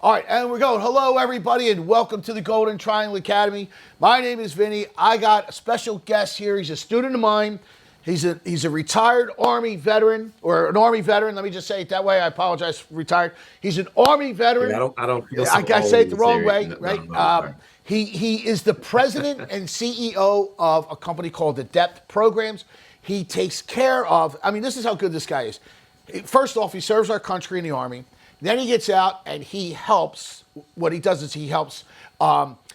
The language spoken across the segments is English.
All right, and we're going. Hello, everybody, and welcome to the Golden Triangle Academy. My name is Vinnie. I got a special guest here. He's a student of mine. He's a retired Army veteran, or an Army veteran. Let me just say it that way. I apologize, retired. He's an Army Yeah, veteran. I don't feel I so gotta old say when it the you say wrong it. way, No, no, right? no, I'm sorry. He is the president and CEO of a company called the Depth Programs. He takes care of. I mean, this is how good this guy is. First off, he serves our country in the Army. Then he gets out and he helps. What he does is he helps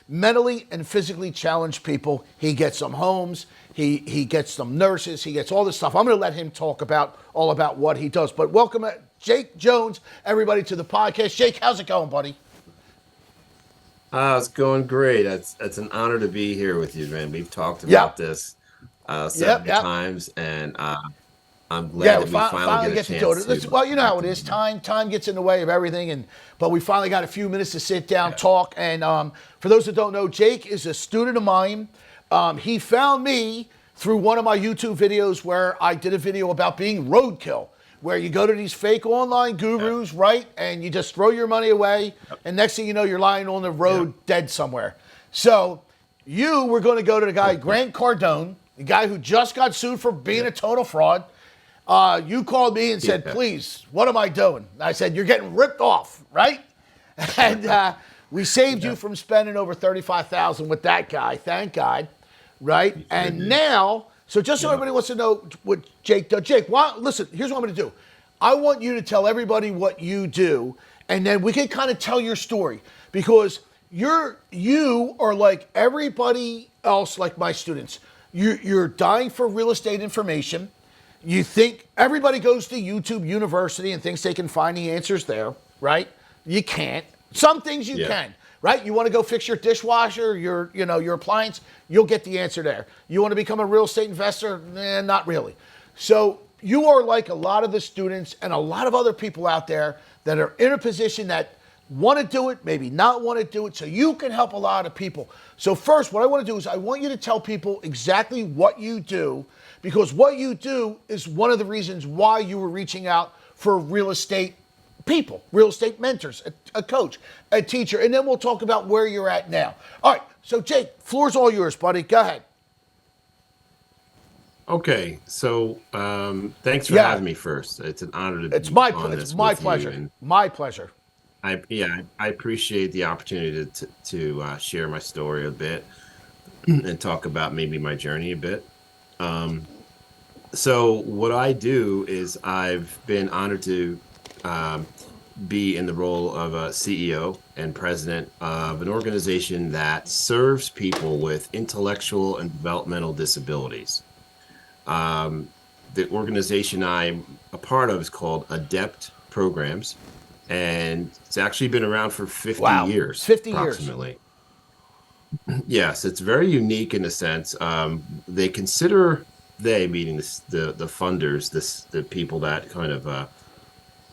mentally and physically challenged people. He gets them homes. He gets them nurses. He gets all this stuff. I'm going to let him talk about all about what he does. But welcome, Jake Jones, everybody, to the podcast. Jake, how's it going, buddy? It's going great. It's an honor to be here with you, man. We've talked about Yep. this Yep. several Yep. times, and I'm Yeah, glad we that we finally finally get a get to do it. chance to Well, you know how talk it to is. you. Time gets in the way of everything, but we finally got a few minutes to sit down, Yeah. talk. And for those that don't know, Jake is a student of mine. He found me through one of my YouTube videos where I did a video about being roadkill, where you go to these fake online Yeah. gurus, right, and you just throw your money away, Yep. and next thing you know, you're lying on the Yeah. road dead somewhere. So you were going to go to the guy Grant Cardone, the guy who just got sued for being Yeah. a total fraud. You called me and said, Yeah. please, what am I doing? I said, you're getting ripped off, right? And we saved you Yeah. from spending over 35,000 with that guy, thank God, right? You sure And did. now, so just so Yeah. everybody wants to know what Jake does. Jake, listen, here's what I'm going to do. I want you to tell everybody what you do, and then we can kind of tell your story because you are like everybody else, like my students. You're dying for real estate information. You think everybody goes to YouTube University and thinks they can find the answers there, right? You can't. Some things you Yeah. can, right? You want to go fix your dishwasher, your appliance, you'll get the answer there. You want to become a real estate investor? Not really. So you are like a lot of the students and a lot of other people out there that are in a position that want to do it, maybe not want to do it, so you can help a lot of people. So first, what I want to do is I want you to tell people exactly what you do, because what you do is one of the reasons why you were reaching out for real estate people, real estate mentors, a coach, a teacher, and then we'll talk about where you're at now. All right, so Jake, floor's all yours, buddy. Go ahead. Okay. So thanks for Yeah, having me first. It's an honor to it's be on it's this my with you, pleasure. and My pleasure. I appreciate the opportunity to share my story a bit and talk about maybe my journey a bit. Um, So what I do is I've been honored to um, be in the role of a CEO and president of an organization that serves people with intellectual and developmental disabilities. Um, the organization I'm a part of is called Adept Programs, and it's actually been around for 50 Wow, years, 50 years. approximately. Yes, it's very unique in a sense. They consider they, meaning the funders, the people that kind of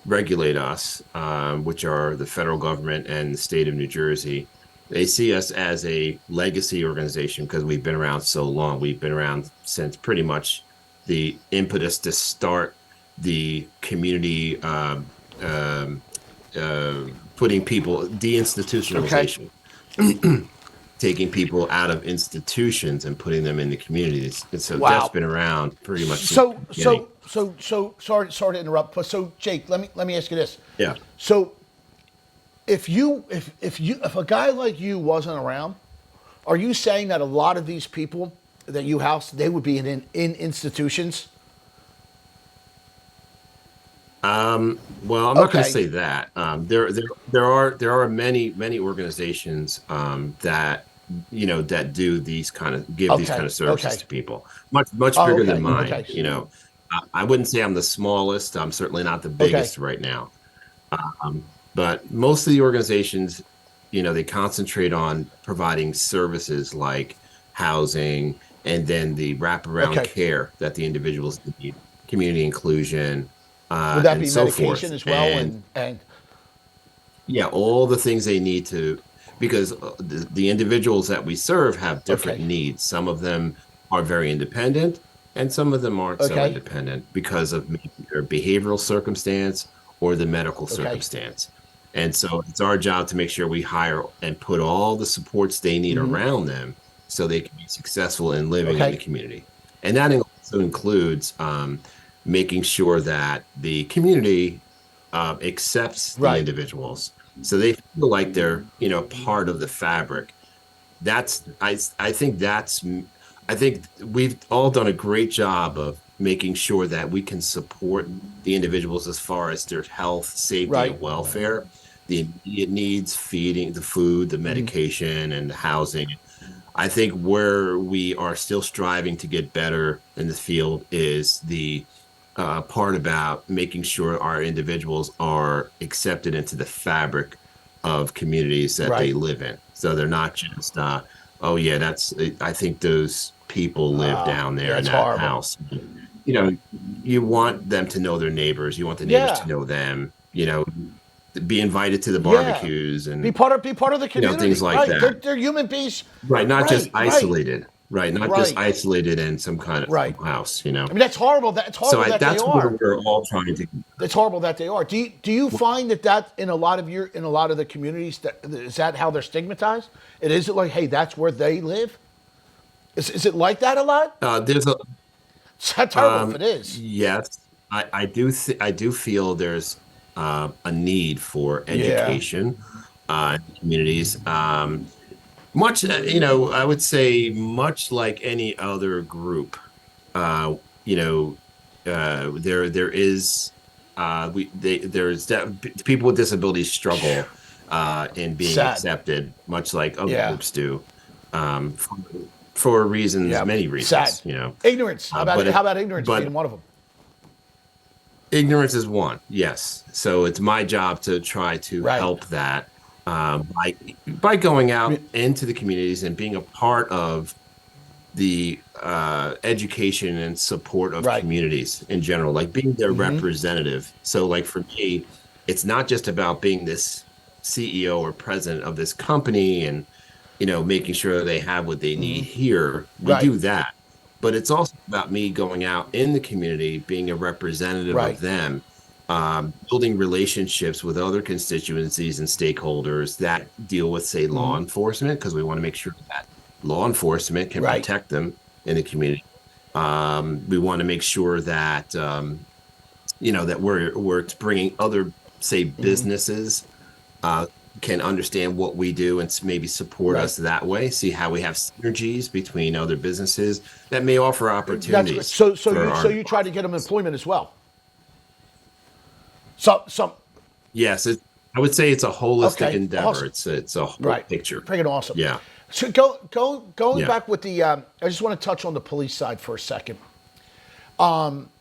regulate us, which are the federal government and the state of New Jersey. They see us as a legacy organization because we've been around so long. We've been around since pretty much the impetus to start the community uh, putting people Okay. deinstitutionalization, taking people out of institutions and putting them in the communities. And so Deb's Wow. been around pretty much since the So, beginning. sorry to interrupt, but so Jake, let me ask you this. Yeah. So, if a guy like you wasn't around, are you saying that a lot of these people that you house they would be in institutions? Well, I'm not going to Okay, say that. There are many organizations that that do these kind of give these kind okay, of services okay. to people. Much Oh, bigger than okay, mine. okay, I wouldn't say I'm the smallest. I'm certainly not the okay, biggest right now. Um, but most of the organizations, they concentrate on providing services like housing and then the wraparound okay. care that the individuals need, community inclusion, Would that and be so medication forth. as well? And And yeah, all the things they need to, because the individuals that we serve have different okay, needs. Some of them are very independent, and some of them aren't so okay, independent because of maybe their behavioral circumstance or the medical okay. circumstance. And so it's our job to make sure we hire and put all the supports they need around them so they can be successful in living in the Okay. community. And that also includes making sure that the community accepts the Right. individuals so they feel like they're, part of the fabric. I think I think we've all done a great job of making sure that we can support the individuals as far as their health, safety, Right. and welfare, the immediate needs, feeding, the food, the medication, and the housing. I think where we are still striving to get better in the field is the part about making sure our individuals are accepted into the fabric of communities that they Right. live in. So they're not just, oh yeah, I think those people live down there Yeah, in it's that horrible. house. You know, you want them to know their neighbors. You want the neighbors Yeah. to know them, be invited to the Yeah. barbecues Be and, part of the things community. like Right. that. They're human beings. Right. Not just Right. Right. isolated. Right. Not just Right. isolated in some kind of Right. house, I mean, that's horrible. It's So horrible that they that's where are. we're all trying to. It's horrible that they are. Do you find that in a lot of the communities that is that how th're stigmatized? It is it like, hey, that's where they live? Is it like that a lot? There's a It's not terrible if it is. yes, I do feel there's a need for Yeah. education in communities. Much, I would say much like any other group. Uh, you know, there is there's that people with disabilities struggle in being Sad. accepted, much like other Yeah. groups do, for reasons, Yeah. many Sad. reasons. Ignorance. How about But how about ignorance but being one of them? ignorance is one, yes. So it's my job to try to Right. help that by going I out mean, into the communities and being a part of the education and support of right. communities in general, like being their representative. So, like for me, it's not just about being this CEO or president of this company and making sure they have what they need here. We Right. do that, but it's also about me going out in the community, being a representative of Right. them, building relationships with other constituencies and stakeholders that deal with, say, law enforcement, because we want to make sure that law enforcement can Right. protect them in the community. We want to make sure that that we're bringing other, say, businesses can understand what we do and maybe support Right. us that way. See how we have synergies between other businesses that may offer That's good. opportunities So for you our try to get them employment as well. Some yes. I would say it's a holistic okay. endeavor. Awesome. It's a whole Right. picture. Freaking awesome. Yeah, So going yeah, back with the I just want to touch on the police side for a second.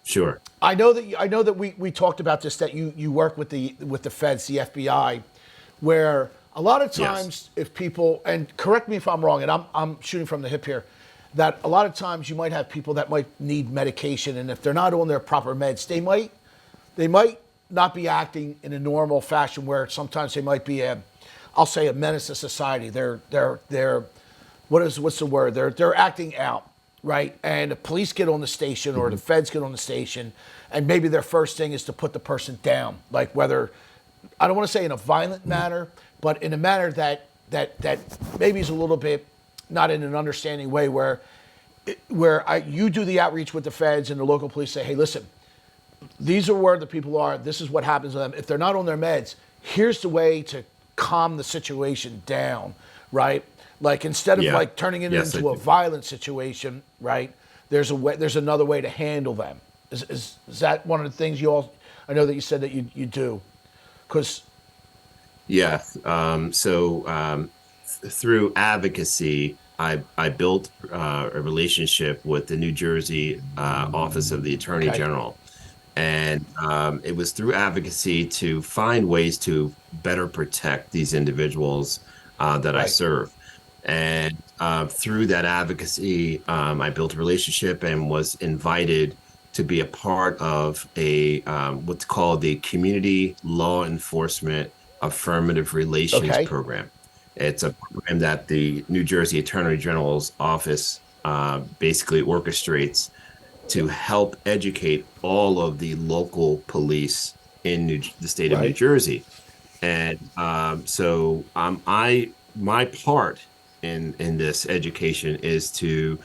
sure. I know that we talked about this, that you work with the feds, the FBI, where a lot of Yes. times if people, and correct me if I'm wrong, and I'm shooting from the hip here, that a lot of times you might have people that might need medication, and if they're not on their proper meds, they might not be acting in a normal fashion, where sometimes they might be I'll say a menace to society. They're what's the word? They're acting out, right? And the police get on the station or the Mhm. feds get on the station, and maybe their first thing is to put the person down, like whether I don't want to say in a violent manner, but in a manner that maybe is a little bit not in an understanding way, where you do the outreach with the feds and the local police, say, hey, listen, these are where the people are. This is what happens to them. If they're not on their meds, here's the way to calm the situation down, right? Like instead of Yeah. like turning it Yes, I into a do. violent situation, right? There's another way to handle them. Is that one of the things you all? I know that you said that you do, because Yeah. Through advocacy, I built a relationship with the New Jersey Office of the Attorney okay, General. And it was through advocacy to find ways to better protect these individuals that I right, serve. And through that advocacy, I built a relationship and was invited to be a part of what's called the Community Law Enforcement Affirmative Relations okay, Program. It's a program that the New Jersey Attorney General's office basically orchestrates to help educate all of the local police in the state of New right, Jersey. And so I my part in this education is to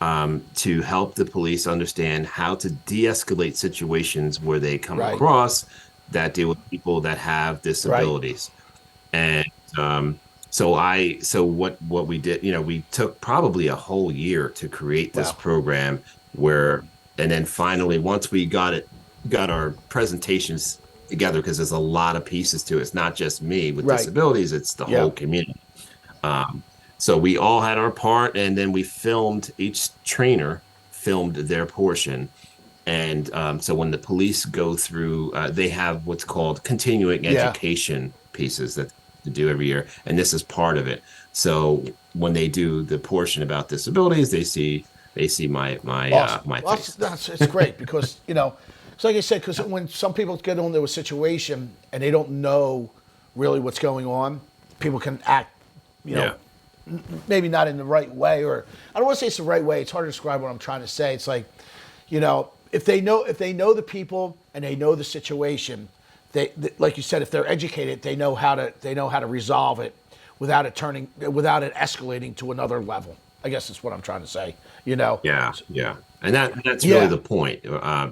help the police understand how to de-escalate situations where they come Right. across that deal with people that have Right. disabilities. And um, so what we did, we took probably a whole year to create this Wow. program where, and then finally, once we got our presentations together, because there's a lot of pieces to it. It's not just me with Right. disabilities, it's the Yeah. whole community. Um, so we all had our part, and then we filmed, each trainer filmed their portion. And so when the police go through, they have what's called continuing Yeah. education pieces that to do every year, and this is part of it. So when they do the portion about disabilities, they see Awesome. my Well, face. it's great because it's like I said, because when some people get into a situation and they don't know really what's going on, people can act, you know, Yeah, maybe not in the right way, or I don't want to say it's the right way. It's hard to describe what I'm trying to say. It's like, if they know the people and they know the situation, like you said, if they're educated, they know how to resolve it without it escalating to another level. I guess that's what I'm trying to say. yeah, So, yeah, and that's really yeah, the point.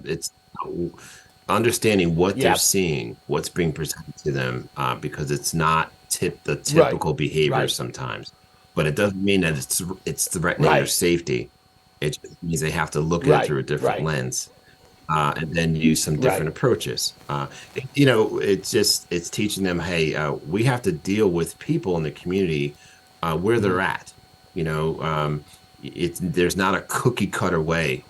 It's understanding what they're yeah, seeing, what's being presented to them, because it's not the right, typical behavior right, sometimes, but it doesn't mean that it's threatening their right, safety. It just means they have to look at it right, through a different right, lens, and then use some right. different approaches. It's teaching them, hey, we have to deal with people in the community where they're at. You know, it's there's not a cookie cutter way,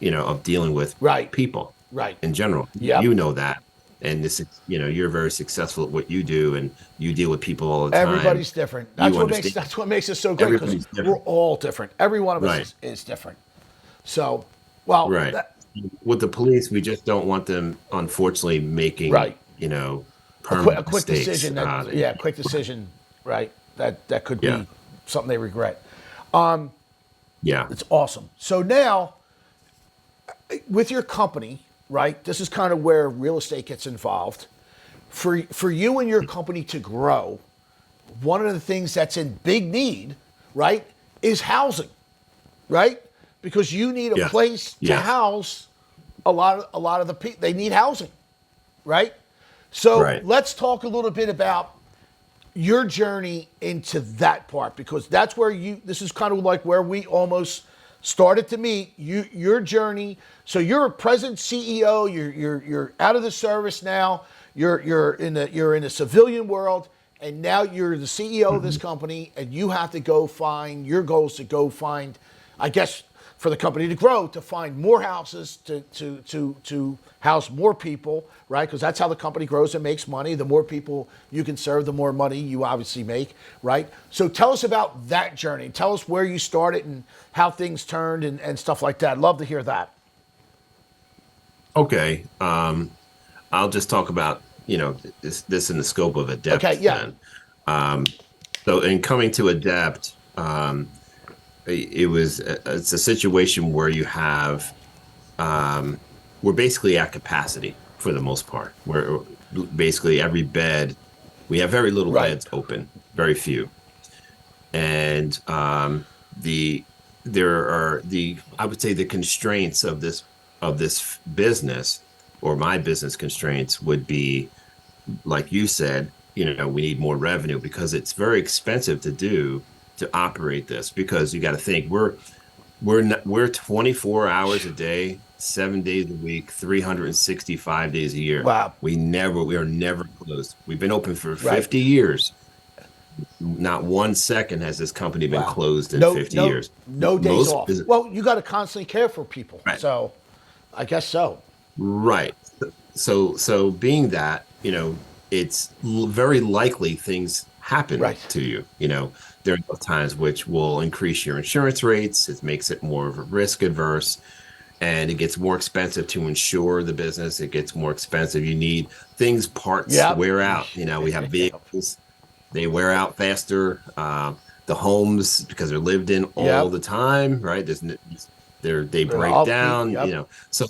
of dealing with Right, people right. in general. You Yep. know that. And you're very successful at what you do, and you deal with people all the time. Everybody's different. That's You what makes understand that's what makes it so great because everybody's we're different. all different. Every one of us Right, is different. So, well, right. With the police, we just don't want them, unfortunately, making, right. A quick permanent a quick mistakes. decision that yeah, quick decision, right? That could Yeah, be something they regret. yeah. It's awesome. So now with your company, right? This is kind of where real estate gets involved. For you and your company to grow, one of the things that's in big need, right, is housing, right? Because you need a Yes, place to yes, house a lot of the people. They need housing, right? So right. let's talk a little bit about your journey into that part because that's where this is kind of like where we almost started to meet your journey. So you're a present CEO, you're out of the service now, you're in the civilian world, and now you're the CEO of this Mhm. company, and you have to go find your goals to go find, I guess, for the company to grow, to find more houses to house more people, right? Because that's how the company grows and makes money. The more people you can serve, the more money you obviously make, right? So tell us about that journey. Tell us where you started and how things turned and stuff like that. I'd love to hear that. Okay. I'll just talk about, this in the scope of Okay, Adept yeah, then. Um, so in coming to Adept, it's a situation where you have we're basically at capacity for the most part. We're basically every bed, we have very little right, beds open, very few. And the there are the I would say the constraints of this business, or my business constraints, would be, like you said, we need more revenue because it's very expensive to operate this, because you got to think we're 24 hours a day, 7 days a week, 365 days a year. wow, We are never closed. We've been open for right, 50 years. Not one second has this company been wow. closed in No, 50 no, years. no days Most off. Well, you got to constantly care for people, right, so I guess so. right. So being that, it's very likely things happen Right. to you. There are times which will increase your insurance rates. It makes it more of a risk adverse, and it gets more expensive to insure the business. It gets more expensive. You need things, parts Yep. wear out. We have vehicles, they wear out faster. The homes, because they're lived in all Yep. the time, right? They break Upkeep. down. Yep. So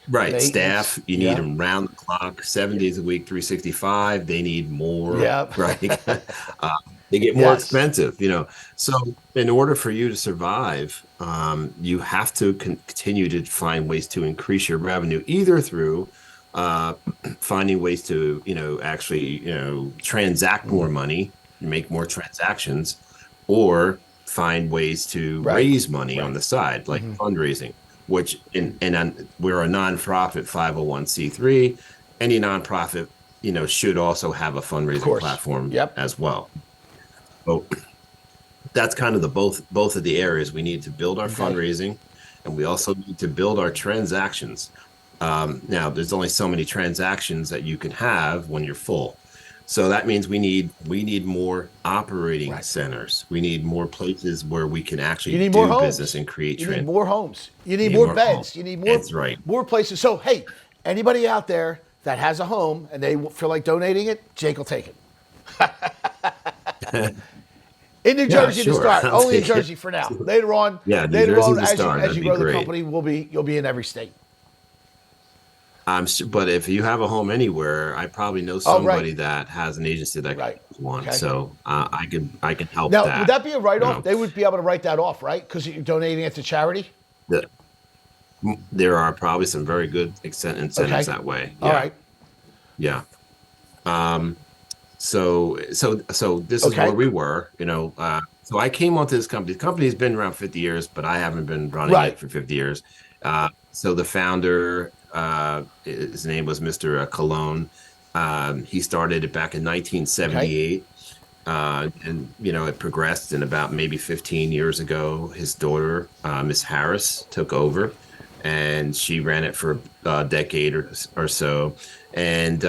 Right. maintenance. Staff, you need Yep. them round the clock, 7 days a week, 365. They need more, Yep. right? They get more Yes. expensive, you know. So, in order for you to survive, you have to continue to find ways to increase your revenue, either through uh, finding ways to, actually, transact more money, make more transactions, or find ways to Right. raise money on Right. the side, like fundraising, which we're a nonprofit 501(c)(3). Any nonprofit, should also have a Of fundraising course. platform Yep. as well. So that's kind of the both of the areas. We need to build our Okay. fundraising, and we also need to build our transactions. Now, there's only so many transactions that you can have when you're full. So that means we need more operating Right. centers. We need more places where we can You actually need more do business homes. and create You need trend. more homes. You need Need more more home. beds. You need more That's right. more places. So hey, anybody out there that has a home and they feel like donating it, Jake will take it. In New Yeah, Jersey to sure. start. I'll Only in take it. Jersey for now. Later on, Yeah, New later Jersey on, to as you start. as That'd you be grow the great. company, you'll be in every state. But if you have a home anywhere, I probably know Oh, right, somebody that has an agency that could right. use one. Okay. So I can help Now, would that. that be a You write-off? know, They would be able to write that off, right? Because you're donating it to charity. the, there are probably some very good incentives Okay. that way. All Yeah, right. yeah. Um, so this is where Okay. we were. So I came onto this company. The company's been around 50 years, but I haven't been running it Right. for 50 years. So the founder, his name was Mr. Cologne. He started it back in Okay. 1978. And it progressed, and about maybe 15 years ago, his daughter, Miss Harris, took over, and she ran it for a decade or so. And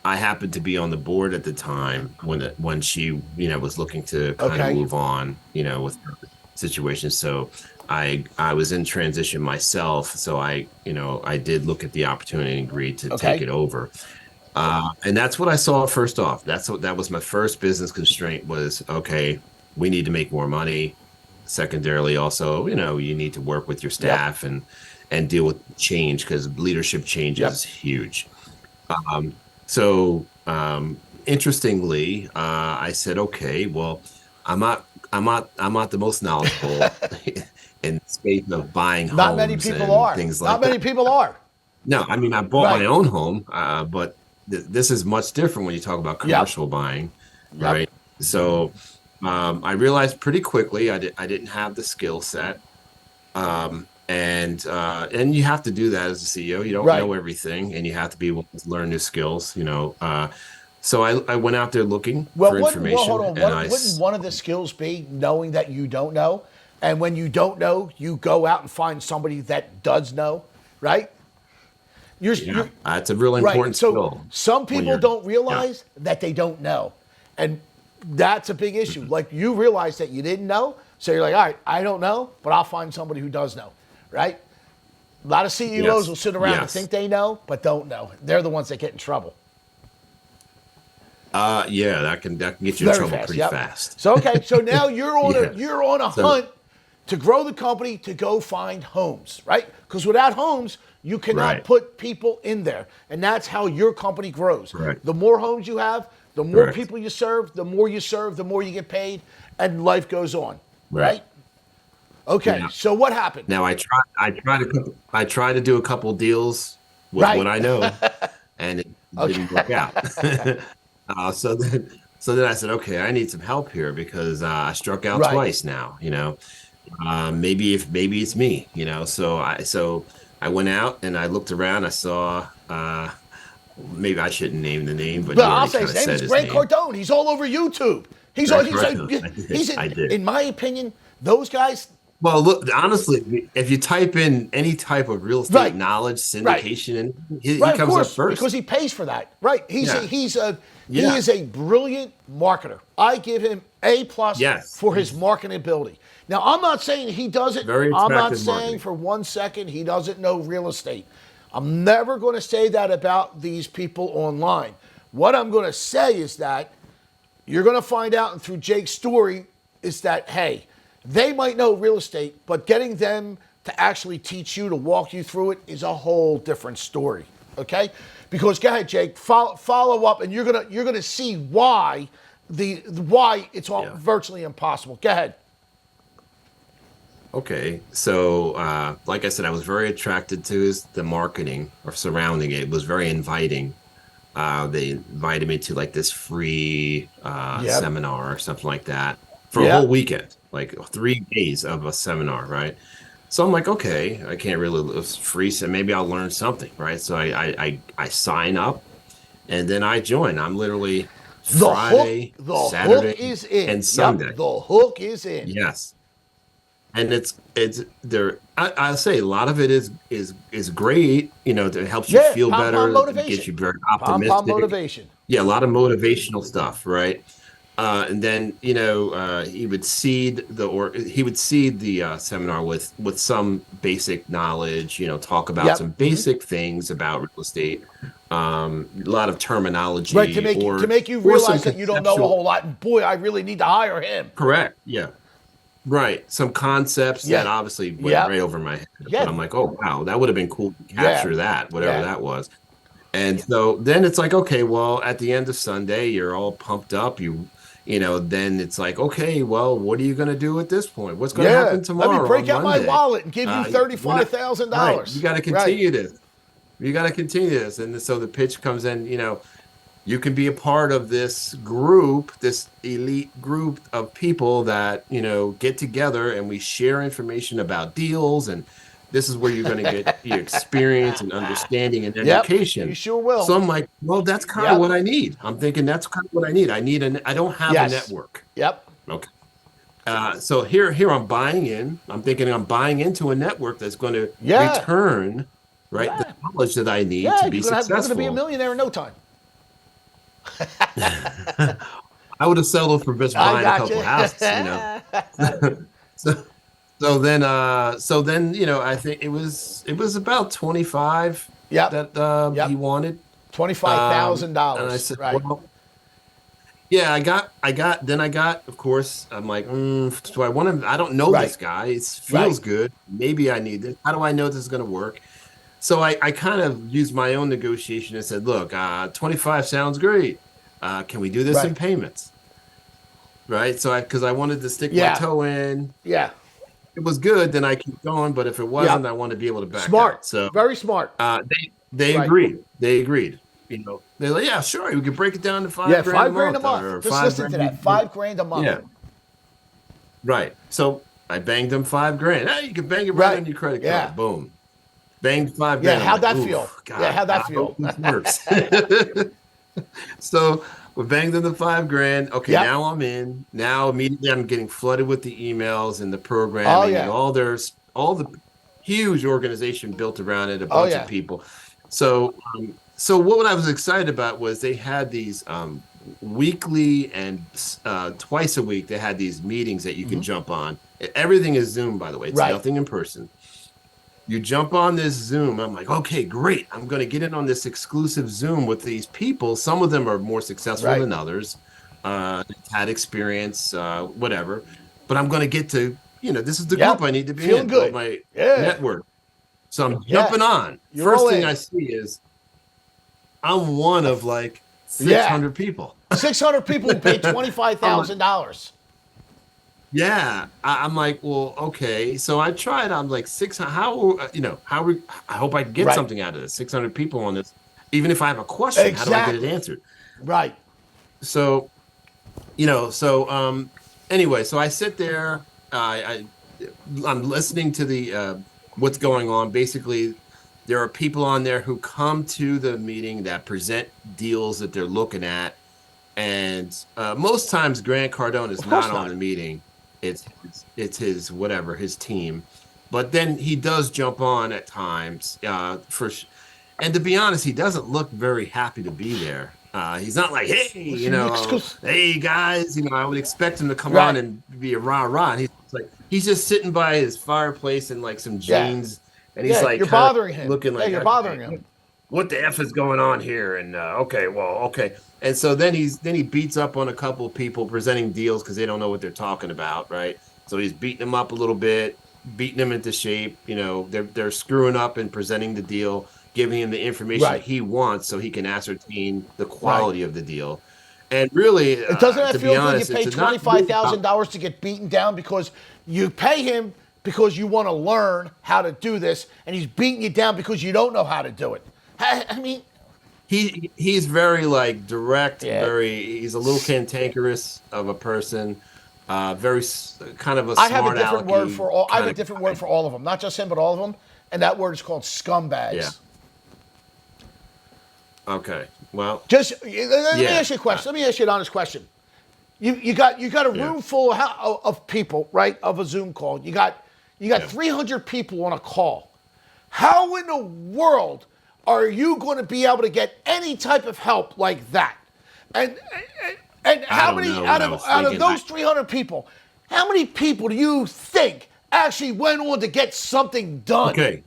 I happened to be on the board at the time when she, was looking to kind of Okay. move on, with her situation. So I was in transition myself. So I did look at the opportunity and agreed to take Okay. it over. And that's what I saw first off. That was my first business constraint was, okay, we need to make more money. Secondarily, also, you need to work with your Yep. staff and deal with change, because leadership change Yep. is huge. So interestingly, I said, okay, well, I'm not the most knowledgeable in the space of buying Not many homes people and are. things Not like that. many people are. No, I mean, I bought my Right. own home, but this is much different when you talk about Yep. commercial buying, Yep. right? So I realized pretty quickly I didn't have the skill set, and you have to do that as a CEO. You don't Right. know everything, and you have to be able to learn new skills. So I went out there looking for Hold information, on. and Wouldn't one of the skills be knowing that you don't know, and when you don't know, you go out and find somebody that does know, right? yeah, You're it's a really right. important So skill some when people you're don't yeah. realize that they don't know, and that's a big issue. Mhm. Like you realize that you didn't know, so you're like, all right, I don't know, but I'll find somebody who does know, right? A lot of CEOs Yes, will sit around and yes. think they know, but don't know. They're the ones that get in trouble Yeah, that can get you in very trouble fast. pretty Yep. fast. So okay, so now you're on a Yeah. you're on a So hunt to grow the company to go find homes, right? Because without homes, you cannot right, put people in there, and that's how your company grows. correct, The more homes you have, the more correct. people you serve, the more you serve, the more you get paid, and life goes on, Right. right? Okay, Now, so what happened? now I tried to do a couple deals with what Right? I know, and it didn't Okay. work out. So then I said, okay, I need some help here, because I struck out Right. twice now. Maybe it's me. So I went out and I looked around. I saw, maybe I shouldn't name the name, but But you I'll already say kind his of name said is his Grant name. Cardone. He's all over YouTube. He's Greg on. Carter. I He's did. I did. in my opinion, those guys. Well, look, honestly, if you type in any type of real estate Right. knowledge, Right. syndication, and he Right, of comes up course, because first. he pays for that. Right. Yeah. He Yeah. is a brilliant marketer. I give him A+ Yes. for his marketing ability. Now, I'm not saying he doesn't. Very I'm not attractive saying marketing. for 1 second he doesn't know real estate. I'm never going to say that about these people online. What I'm going to say is that you're going to find out, and through Jake's story, is that hey, they might know real estate, but getting them to actually teach you, to walk you through it, is a whole different story. Okay? Because go ahead, Jake, follow up, and you're gonna see why why it's all Yeah. virtually impossible. Go ahead. Okay. So, like I said, I was very attracted to the marketing or surrounding it. It was very inviting. They invited me to like this free Yep. seminar or something like that for a whole Yep. weekend, like 3 days of a seminar, right? So I'm like, okay, I can't really, it's free, so maybe I'll learn something, right? So I sign up and then I join. I'm literally Friday, The hook Saturday, is in. and Yep. Sunday. The hook is in. Yes. And it's there. I'll say a lot of it is great. It helps you Yeah. feel Pom pom better. It gets motivation. you very Pom pom optimistic. motivation. Yeah, a lot of motivational stuff, right? And then he would seed the seminar with some basic knowledge. Talk about Yep. some basic things about real estate, a lot of Right, to terminology, make you or some realize that you don't know a conceptual. whole lot. And boy, I really need to hire him. Correct. Yeah. Right. Some concepts that Yeah. obviously went right Yep. over my head, but Yeah. I'm like, oh wow, that would have been cool to Yeah. capture that, whatever Yeah. that was. And so then it's like, okay, well, at the end of Sunday, you're all pumped up. Then it's like, okay, well, what are you going to do at this point? What's going to Yeah. happen Let me tomorrow break on out my Monday? wallet and give you We're not right. You $35,000. got to Right. continue this. You got to continue this. And so the pitch comes in, you can be a part of this group, this elite group of people that, get together and we share information about deals. And this is where you're going to get your experience and understanding and Yep. You education. sure will. So I'm like, well, that's kind of Yep. what I need. I'm thinking that's kind of what I need. I don't have a Yes. network. Yep. Okay. So here I'm buying in. I'm thinking I'm buying into a network that's going to Yeah. return, right, the Yeah. knowledge that I need Yeah. to be You're gonna be a successful. millionaire in no time. I would have settled for just I buying a got couple you. houses. So so then I think it was about 25 Yep. that he Yep. wanted. $25 thousand And I dollars. said, Right. well, yeah, of course, I'm like, do I want to? I don't know this Right. guy. It Right. feels good. Maybe I need this. How do I know this is going to work? So I kind of used my own negotiation and said, look, 25 sounds great. Can we do this in Right. payments? Right. So because I wanted to stick my Yeah. toe in. Yeah. It was good, then I keep going. But if it wasn't, Yep. I want to be able to back Smart. out. So Very smart. they Right. agreed. They agreed. They're like, yeah, sure. We could break it down to Yeah. 5 grand a 5 grand a month month. or Just five listen to grand. that. 5 grand a month. Yeah. Right. So I banged them 5 grand. Hey, you can bang it right Right. on your credit Yeah. card. Boom. Banged five Yeah. grand. I'm How'd like, that feel? oof, Yeah. God, How'd I that feel? hope this works. So we banged in the 5 grand. Okay, Yep. now I'm in. Now immediately I'm getting flooded with the emails and the Oh programming and yeah. all the huge organization built around it, a Oh bunch of yeah. people. So what I was excited about was they had these weekly and twice a week they had these meetings that you can jump on. Everything is Zoom, by the way. It's Right. nothing in person. You jump on this Zoom. I'm like, okay, great. I'm going to get in on this exclusive Zoom with these people. Some of them are more successful Right. than others, had experience, whatever. But I'm going to get to, this is the group Yep. I need to be Feeling in, build good. my Yeah. network. So I'm Yeah. jumping on. You're all First thing in. I see is I'm one of like Yeah. 600 people. 600 people who paid $25,000. Yeah, I'm like, well, okay. So I tried. I'm like, I hope I can get Right. something out of this. 600 people on this. Even if I have a question, how do I get it Exactly. answered? Right. So, anyway, so I sit there. I'm listening to the what's going on. Basically, there are people on there who come to the meeting that present deals that they're looking at, and most times Grant Cardone is Of course not on not. the meeting. It's his whatever his team, but then he does jump on at times and to be honest, he doesn't look very happy to be there. He's not like, hey, hey guys, I would expect him to come on Right. and be a rah-rah. And he's just sitting by his fireplace in like some Yeah. jeans, and he's Yeah. like You're kind of bothering him. looking Yeah. like, You're okay, bothering him. what the F is going on here? And okay, well, okay. And so then he beats up on a couple of people presenting deals because they don't know what they're talking about, right? So he's beating them up a little bit. beating him into shape. They're screwing up and presenting the deal, giving him the information Right. he wants so he can ascertain the Right. quality of the deal. And really, It doesn't that to be feel good? You honest, pay it's not really about. $25,000 to get beaten down because you pay him because you want to learn how to do this, and he's beating you down because you don't know how to do it. I mean, He's very like direct, yeah. he's a little cantankerous of a person, very kind of a I have a smart different word alecky for all. I have kind a of different word guy. for all of them, not just him, but all of them, and that word is called Yeah. scumbags. Okay. Well, Just let me yeah. ask you a question. Let me ask you an honest question. You got a Yeah. room full of people, right? Of a Zoom call. You got Yeah. 300 people on a call. How in the world are you going to be able to get any type of help like that? And and I how don't many know what out I of was out of thinking. those 300 people, how many people do you think actually went on to get something done? Okay.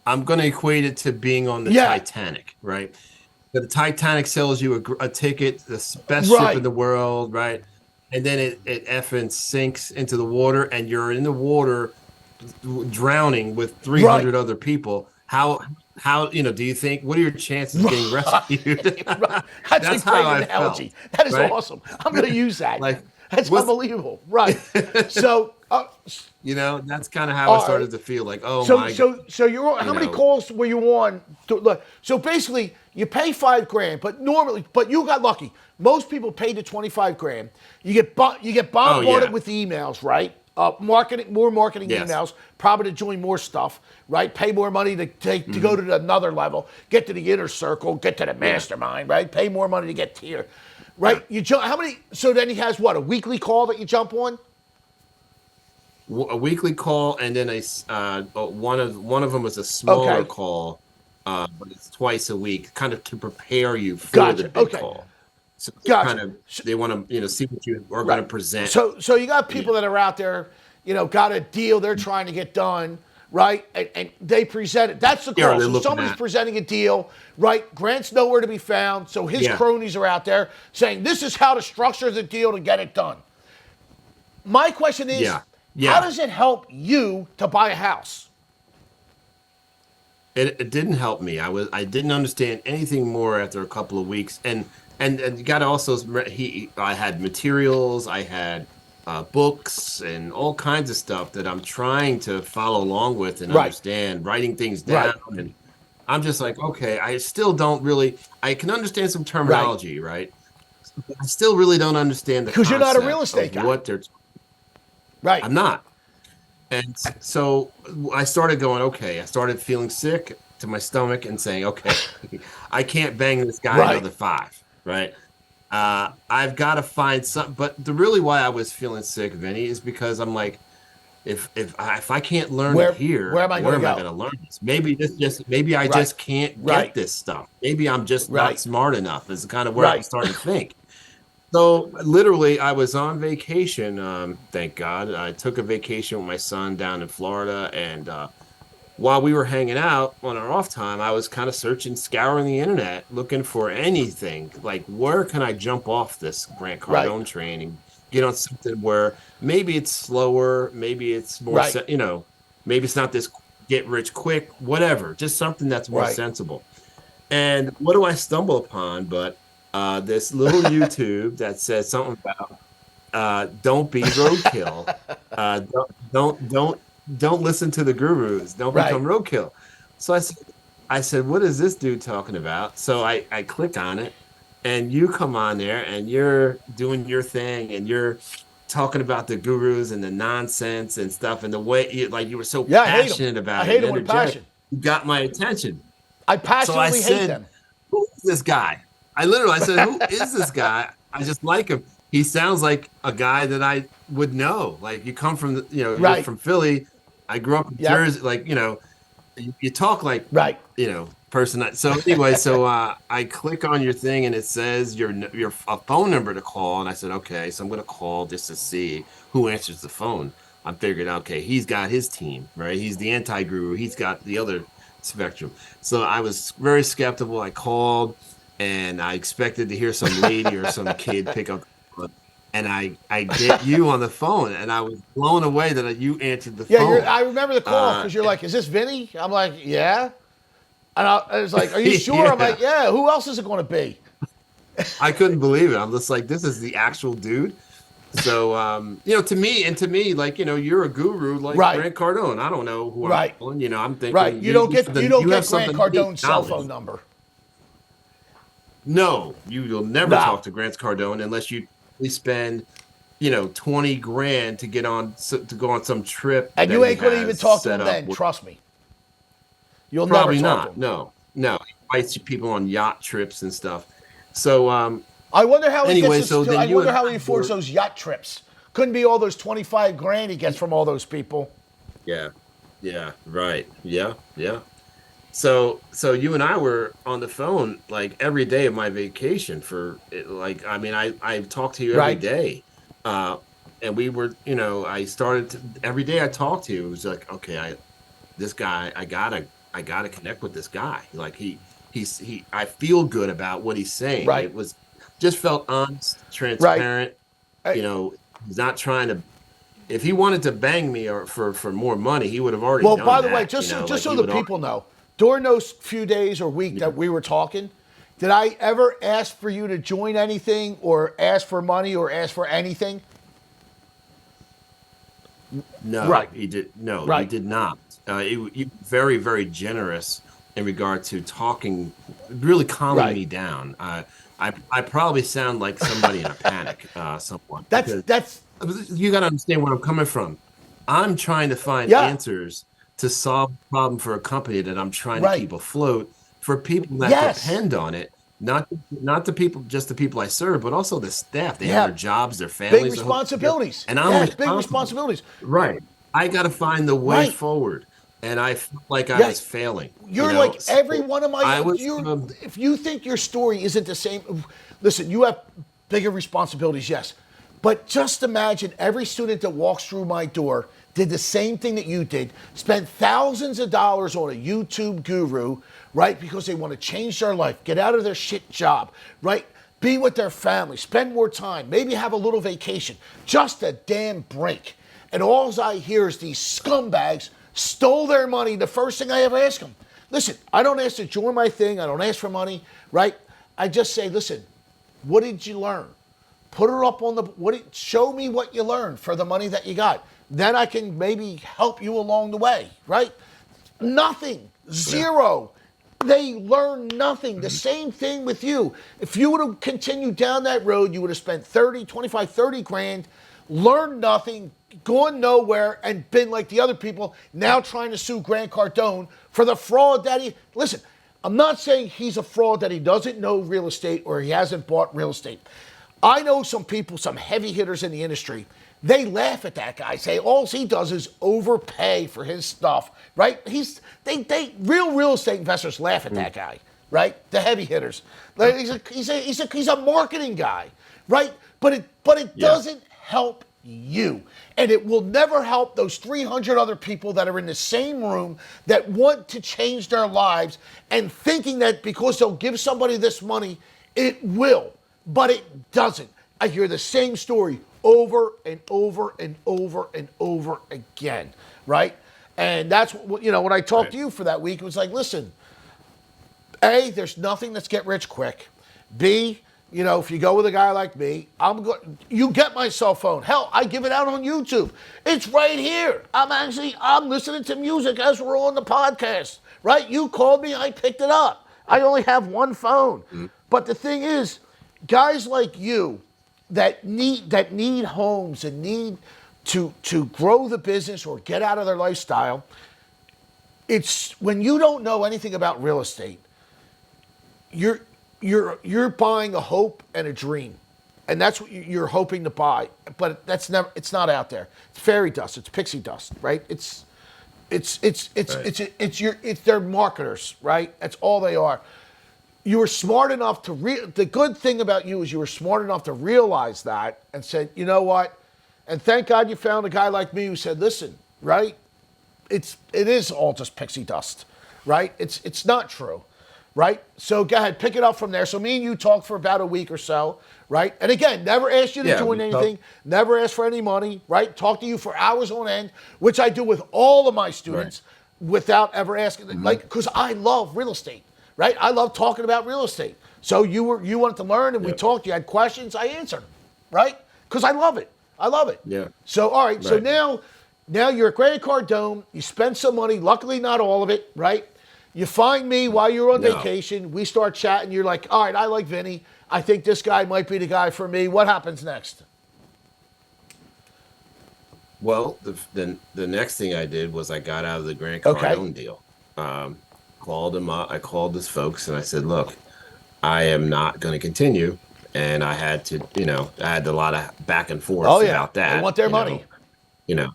I'm going to equate it to being on the Yeah, Titanic, right? The Titanic sells you a ticket, the best ship in right, the world, right? And then it effing sinks into the water, and you're in the water drowning with right. 300 other people. How do you think, what are your chances of getting rescued? Right. That's a That's how great I analogy. felt, That is right? awesome. I'm going to use that. Like, That's what's, unbelievable. Right. So, that's kind of how it all right. started to feel like, oh So, my God, so, so you're you how many know, calls were you on? So basically, you pay 5 grand, but you got lucky. Most people pay the 25 grand. You get oh bombarded yeah, with emails, right? More marketing yes. emails, probably to join more stuff, right? Pay more money to go Hmm. to another level, get to the inner circle, get to the Yeah, mastermind, right? Pay more money to get here, yeah. right? You jump. How many? So then he has what, a weekly call that you jump on? A weekly call, and then one of them was a smaller Okay, call, but it's twice a week, kind of to prepare you for the gotcha. big Okay, call. So gotcha. kind of they want to see what you are going to Right. present. So you got Yeah, people that are out there, got a deal they're trying to get done, right? And they present it. That's the yeah. call. They're So looking somebody's at presenting a deal, right? Grant's nowhere to be found. So his yeah, cronies are out there saying, this is how to structure the deal to get it done. My question is, yeah, how yeah. does it help you to buy a house? It didn't help me. I didn't understand anything more after a couple of weeks, and you got to also he I had materials, I had books and all kinds of stuff that I'm trying to follow along with and Right, understand, writing things down, right, and I'm just like, okay, I still don't really. I can understand some right. terminology, right? I still really don't understand the Because you're not a real concept estate of guy. what they're. Right, I'm not. And so I started going, okay, I started feeling sick to my stomach and saying, okay, I can't bang this guy right. another five, right? I've got to find some, but the really why I was feeling sick, Vinny, is because I'm like, if I can't learn it Where here, am I going where to am I go? going to learn this? Maybe I Right, just can't get right, this stuff. Maybe I'm just not right, smart enough. Is kind of where I'm right. starting to think. So literally, I was on vacation. Thank God, I took a vacation with my son down in Florida, and while we were hanging out on our off time, I was kind of searching, scouring the internet, looking for anything like where can I jump off this Grant Right. Cardone train and get on something where maybe it's slower, maybe it's more, Right. maybe it's not this get rich quick, whatever, just something that's more Right. sensible. And what do I stumble upon but this little YouTube that says something about don't be roadkill. Don't listen to the gurus. Don't Right. become roadkill. So I said, what is this dude talking about? So I click on it, and you come on there, and you're doing your thing, and you're talking about the gurus and the nonsense and stuff, and the way you were so Yeah, I hate them. passionate I about it hate and them with a energetic. passion. You got my attention. I So I passionately hate said, them. who is this guy? I said, who is this guy? I just like him. He sounds like a guy that I would know. Like you come from, you're Right. from Philly. I grew up in Yep. Jersey. Like, you talk like, Right. person. So anyway, so I click on your thing and it says your a phone number to call. And I said, okay, so I'm going to call just to see who answers the phone. I'm figuring, okay, he's got his team, right? He's the anti-guru. He's got the other spectrum. So I was very skeptical. I called and I expected to hear some lady or some kid pick up the phone. and I get you on the phone, and I was blown away that you answered the Yeah, phone. I remember the call Uh, because you're like, "Is this Vinny?" I'm like, "Yeah," and I was like, "Are you sure?" I'm like, yeah, "Yeah." Who else is it going to be? I couldn't believe it. I'm just like, this is the actual dude. So, to me, like, you're a guru like Right, Grant Cardone. I don't know who I'm right, calling. I'm right. thinking You don't you have get Grant something unique Cardone's cell phone knowledge. number. No, you'll never No, talk to Grant Cardone unless you spend, 20 grand to to go on some trip and that you he ain't going to even has talk to set him up then. with. Trust me, you'll never Probably talk to not. him. No, no. He invites people on yacht trips and stuff. So, I wonder how he gets anyway, this. so then I you wonder and how I he affords were, those yacht trips. Couldn't be all those 25 grand he gets from all those people. yeah, yeah, right. Yeah, yeah. So you and I were on the phone like every day of my vacation like, I mean, I talked to you every Right? day. Uh, and we were, I started every day I talked to you, it was like, okay, this guy, I gotta connect with this guy. Like I feel good about what he's saying. Right? It was just felt honest, Right? transparent. I- You know, he's not trying to. If he wanted to bang me or for more money, he would have already Well, done by the way, that. just Like so he the would people already. know, during those few days or week Yeah. that we were talking, did I ever ask for you to join anything or ask for money or ask for anything? No, Right. he did. No, you Right. did not. You very, very generous in regard to talking, really calming Right. me down. I probably sound like somebody in a panic, somewhat, because That's you got to understand where I'm coming from. I'm trying to find yeah. answers to solve a problem for a company that I'm trying to Right. keep afloat for people that Yes. depend on it. Not the people, just the people I serve, but also the staff. They have their Yeah. jobs, their Big families, the whole, responsibilities. and I'm Yes, big responsible. responsibilities. Right. I got to find the way Right. forward. And I felt like I Yeah. was failing, You're like every So one of my I was, you're if you think your story isn't the same, listen, you have bigger responsibilities, yes. But just imagine every student that walks through my door did the same thing that you did, spent thousands of dollars on a YouTube guru, right? Because they want to change their life, get out of their shit job, right? Be with their family, spend more time, maybe have a little vacation, just a damn break. And all I hear is these scumbags stole their money. The first thing I ever ask them, listen, I don't ask to join my thing. I don't ask for money, right? I just say, listen, what did you learn? Put it up on show me what you learned for the money that you got. Then I can maybe help you along the way, right? Nothing. yeah. Zero. They learn nothing. The same thing with you. If you would have continued down that road, you would have spent 30, 25, 30 grand, learned nothing, gone nowhere, and been like the other people now trying to sue Grant Cardone for the fraud that he. Listen, I'm not saying he's a fraud that he doesn't know real estate or he hasn't bought real estate. I know some people, some heavy hitters in the industry, they laugh at that guy, say all he does is overpay for his stuff, right? Real estate investors laugh at that guy, right? The heavy hitters. Like, he's a marketing guy, right? But it Yeah. doesn't help you. And it will never help those 300 other people that are in the same room that want to change their lives and thinking that because they'll give somebody this money, it will. But it doesn't. I hear the same story over and over and over and over again, right? And that's what, when I talked Right. to you for that week, it was like, listen, A, there's nothing that's get rich quick. B, if you go with a guy like me, you get my cell phone. Hell, I give it out on YouTube. It's right here. I'm listening to music as we're on the podcast, right? You called me, I picked it up. I only have one phone. But the thing is, guys like you that need homes and need to grow the business or get out of their lifestyle, it's when you don't know anything about real estate, you're buying a hope and a dream, and that's what you're hoping to buy. But it's not out there. It's fairy dust. It's pixie dust, right? Right. It's their marketers, right? That's all they are. You were smart enough the good thing about you is you were smart enough to realize that and said, you know what? And thank God you found a guy like me who said, listen, right? It is all just pixie dust, right? It's not true, right? So go ahead, pick it up from there. So me and you talked for about a week or so, right? And again, never asked you to Yeah, join we anything, talked. never asked for any money, right? Talk to you for hours on end, which I do with all of my Right. students without ever asking, like, because I love real estate, right? I love talking about real estate. So you wanted to learn, and we Yep. talked. You had questions, I answered them, right? Because I love it. I love it. Yeah. So all right. So Right. now you're at Granite Cardone. You spend some money. Luckily, not all of it, right? You find me while you're on No. vacation. We start chatting. You're like, all right, I like Vinny. I think this guy might be the guy for me. What happens next? Well, the next thing I did was I got out of the Grant Okay. Cardone deal. Um, Called him up. I called his folks and I said, "Look, I am not going to continue." And I had to, I had a lot of back and Oh forth yeah, about they that. want their money. You know.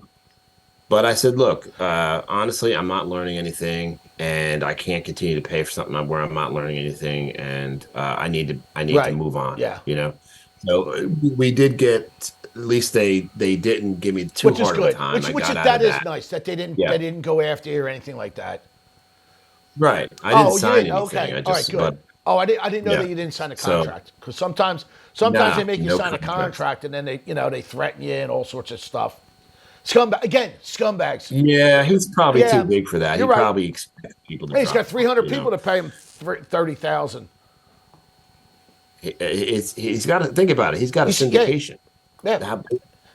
But I said, "Look, honestly, I'm not learning anything, and I can't continue to pay for something where I'm not learning anything, and I need to Right. move on." Yeah. So we did get, at least they didn't give me too Which is hard of a good. time. I Which is got out that of is that. nice that they didn't Yeah. they didn't go after you or anything like that. Right. I didn't Oh, you sign didn't. anything. Okay. All right. Good. But Oh, I didn't know yeah. that you didn't sign a So contract because sometimes they nah, make you no sign a contract. contract and then they threaten you and all sorts of stuff. Scumbags. Yeah, he's probably too Yeah, big for that. He you're right. probably expects people to Hey, he's got drop off, 300 people to pay him 30,000. He's got to think about it. He's got a He's yeah, syndication. yeah. How-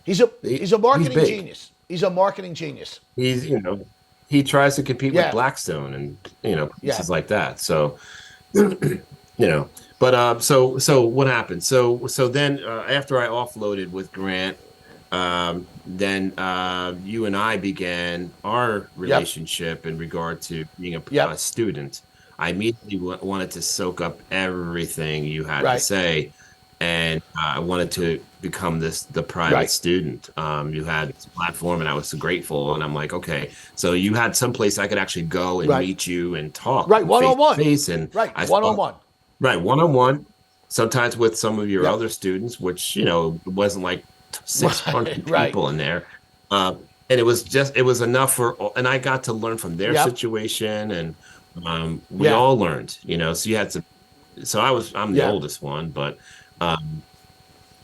He's a he- he's a He's marketing big. genius. He's a marketing genius. He tries to compete with Yeah, Blackstone and yeah. places like that. So but so what happened? So then after I offloaded with Grant, then you and I began our Yep, relationship in regard to being a yep. student. I immediately wanted to soak up everything you had to Right, say, and I wanted to become the private right, student. You had this platform, and I was so grateful. And I'm like, okay, so you had some place I could actually go and right, meet you and talk right. One face on to one. face. And Right, I one on thought, one. right, one on one, sometimes with some of your Yep. other students, which it wasn't like Right, 600 right. people in there. And it was enough and I got to learn from their Yep. situation, and we Yeah, all learned, so you had to, so I'm the yeah. oldest one, but, um,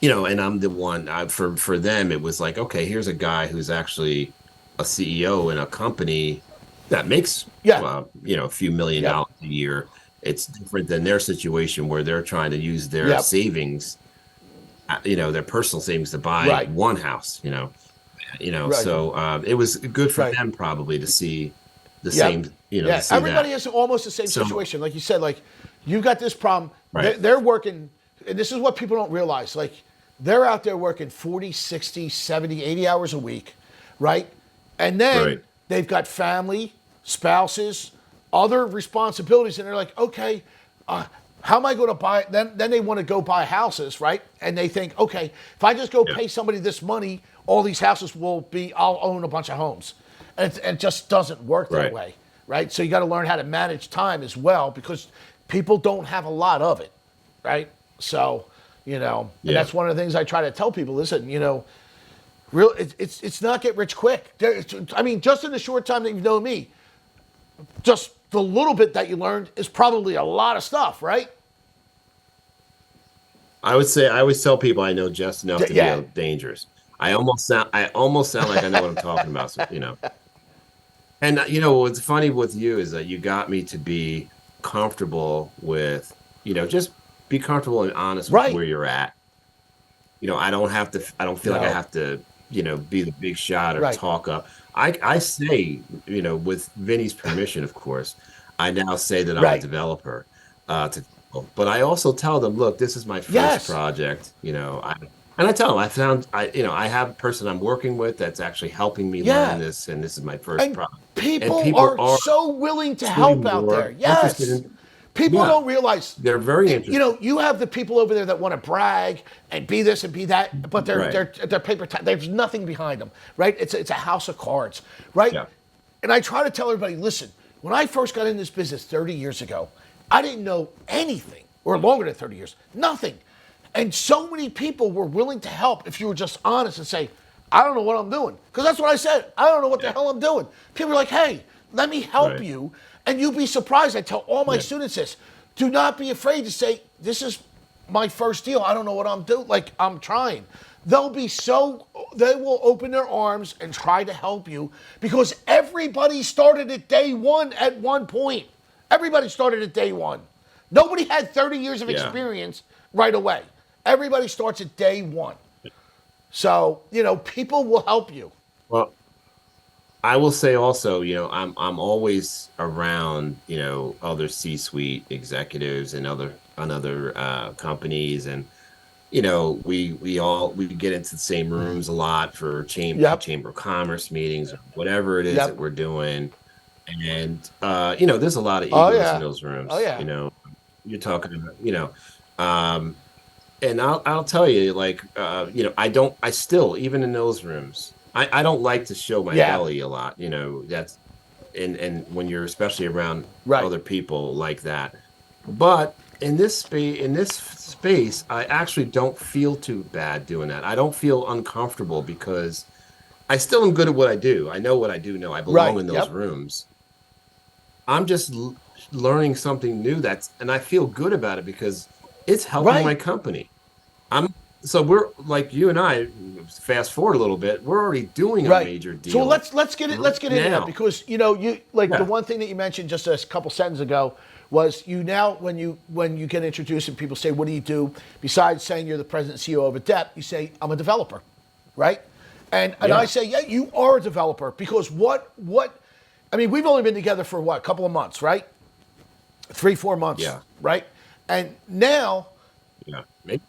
and I'm the one, for them, it was like, okay, here's a guy who's actually a CEO in a company that makes, Yeah. a few million Yep. dollars a year. It's different than their situation where they're trying to use their Yep. savings, their personal savings to buy Right. one house, Right. so it was good for Right. them probably to see the Yep. same, to Yeah. see Everybody that. has almost the same So, situation. Like you said, like you've got this problem. right, They're working, and this is what people don't realize. Like they're out there working 40, 60, 70, 80 hours a week, right? And then right, they've got family, spouses, other responsibilities, and they're like, okay, how am I going to buy? Then they want to go buy houses, right? And they think, okay, if I just go yeah, pay somebody this money, all these houses will be. I'll own a bunch of homes, and it just doesn't work that right, way, right? So you got to learn how to manage time as well because people don't have a lot of it, right? So, and yeah. that's one of the things I try to tell people. Listen, it's not get rich quick. I mean, just in the short time that you've known me, just the little bit that you learned is probably a lot of stuff, right? I would say I always tell people I know just enough to be Yeah, dangerous. I almost sound like I know what I'm talking about. So, and what's funny with you is that you got me to be comfortable with, just be comfortable and honest with right. where you're at. I don't have to, I don't feel like I No, have to, be the big shot or right. talk up. I say, with Vinny's permission, of course, I now say that I'm a Right. developer, to people. But I also tell them, look, this is my first Yes. project, and I tell them I have a person I'm working with that's actually helping me learn Yeah. this, and this is my first And project. And people people are are so willing to truly help out there. more interested Yes. in, People yeah, don't realize, they're very interested. you have the people over there that want to brag and be this and be that, but they're Right. they're they're paper. There's nothing behind them, right? It's a house of cards, right? Yeah. And I try to tell everybody, listen, when I first got in this business 30 years ago, I didn't know anything, or longer than 30 years, nothing. And so many people were willing to help if you were just honest and say, I don't know what I'm doing. Because that's what I said. I don't know what the Yeah. hell I'm doing. People are like, hey, let me help Right. you. And you'd be surprised. I tell all my Yeah. students this. do not be afraid to say, this is my first deal. I don't know what I'm doing. Like, I'm trying. They will open their arms and try to help you because everybody started at day one at one point. Everybody started at day one. Nobody had 30 years of experience right away. Everybody starts at day one. So, people will help you. Well, I will say also, I'm always around, other C-suite executives and other companies, and we get into the same rooms a lot for chamber of commerce meetings or whatever it is that we're doing, and there's a lot of egos in those rooms. Oh yeah. You're talking about, and I'll tell you, like, I still, even in those rooms, I don't like to show my belly a lot, that's, and when you're especially around other people like that. But in this space, I actually don't feel too bad doing that. I don't feel uncomfortable because I still am good at what I do. I know what I do know. I belong in those rooms. I'm just learning something new and I feel good about it because it's helping my company. So we're like, you and I, fast forward a little bit, we're already doing a major deal. So let's get into that because the one thing that you mentioned just a couple sentences ago was when you get introduced and people say, what do you do? Besides saying you're the president and CEO of a DEP, you say, I'm a developer, right? And I say, yeah, you are a developer because we've only been together for a couple of months, right? 3-4 months, right? And now, maybe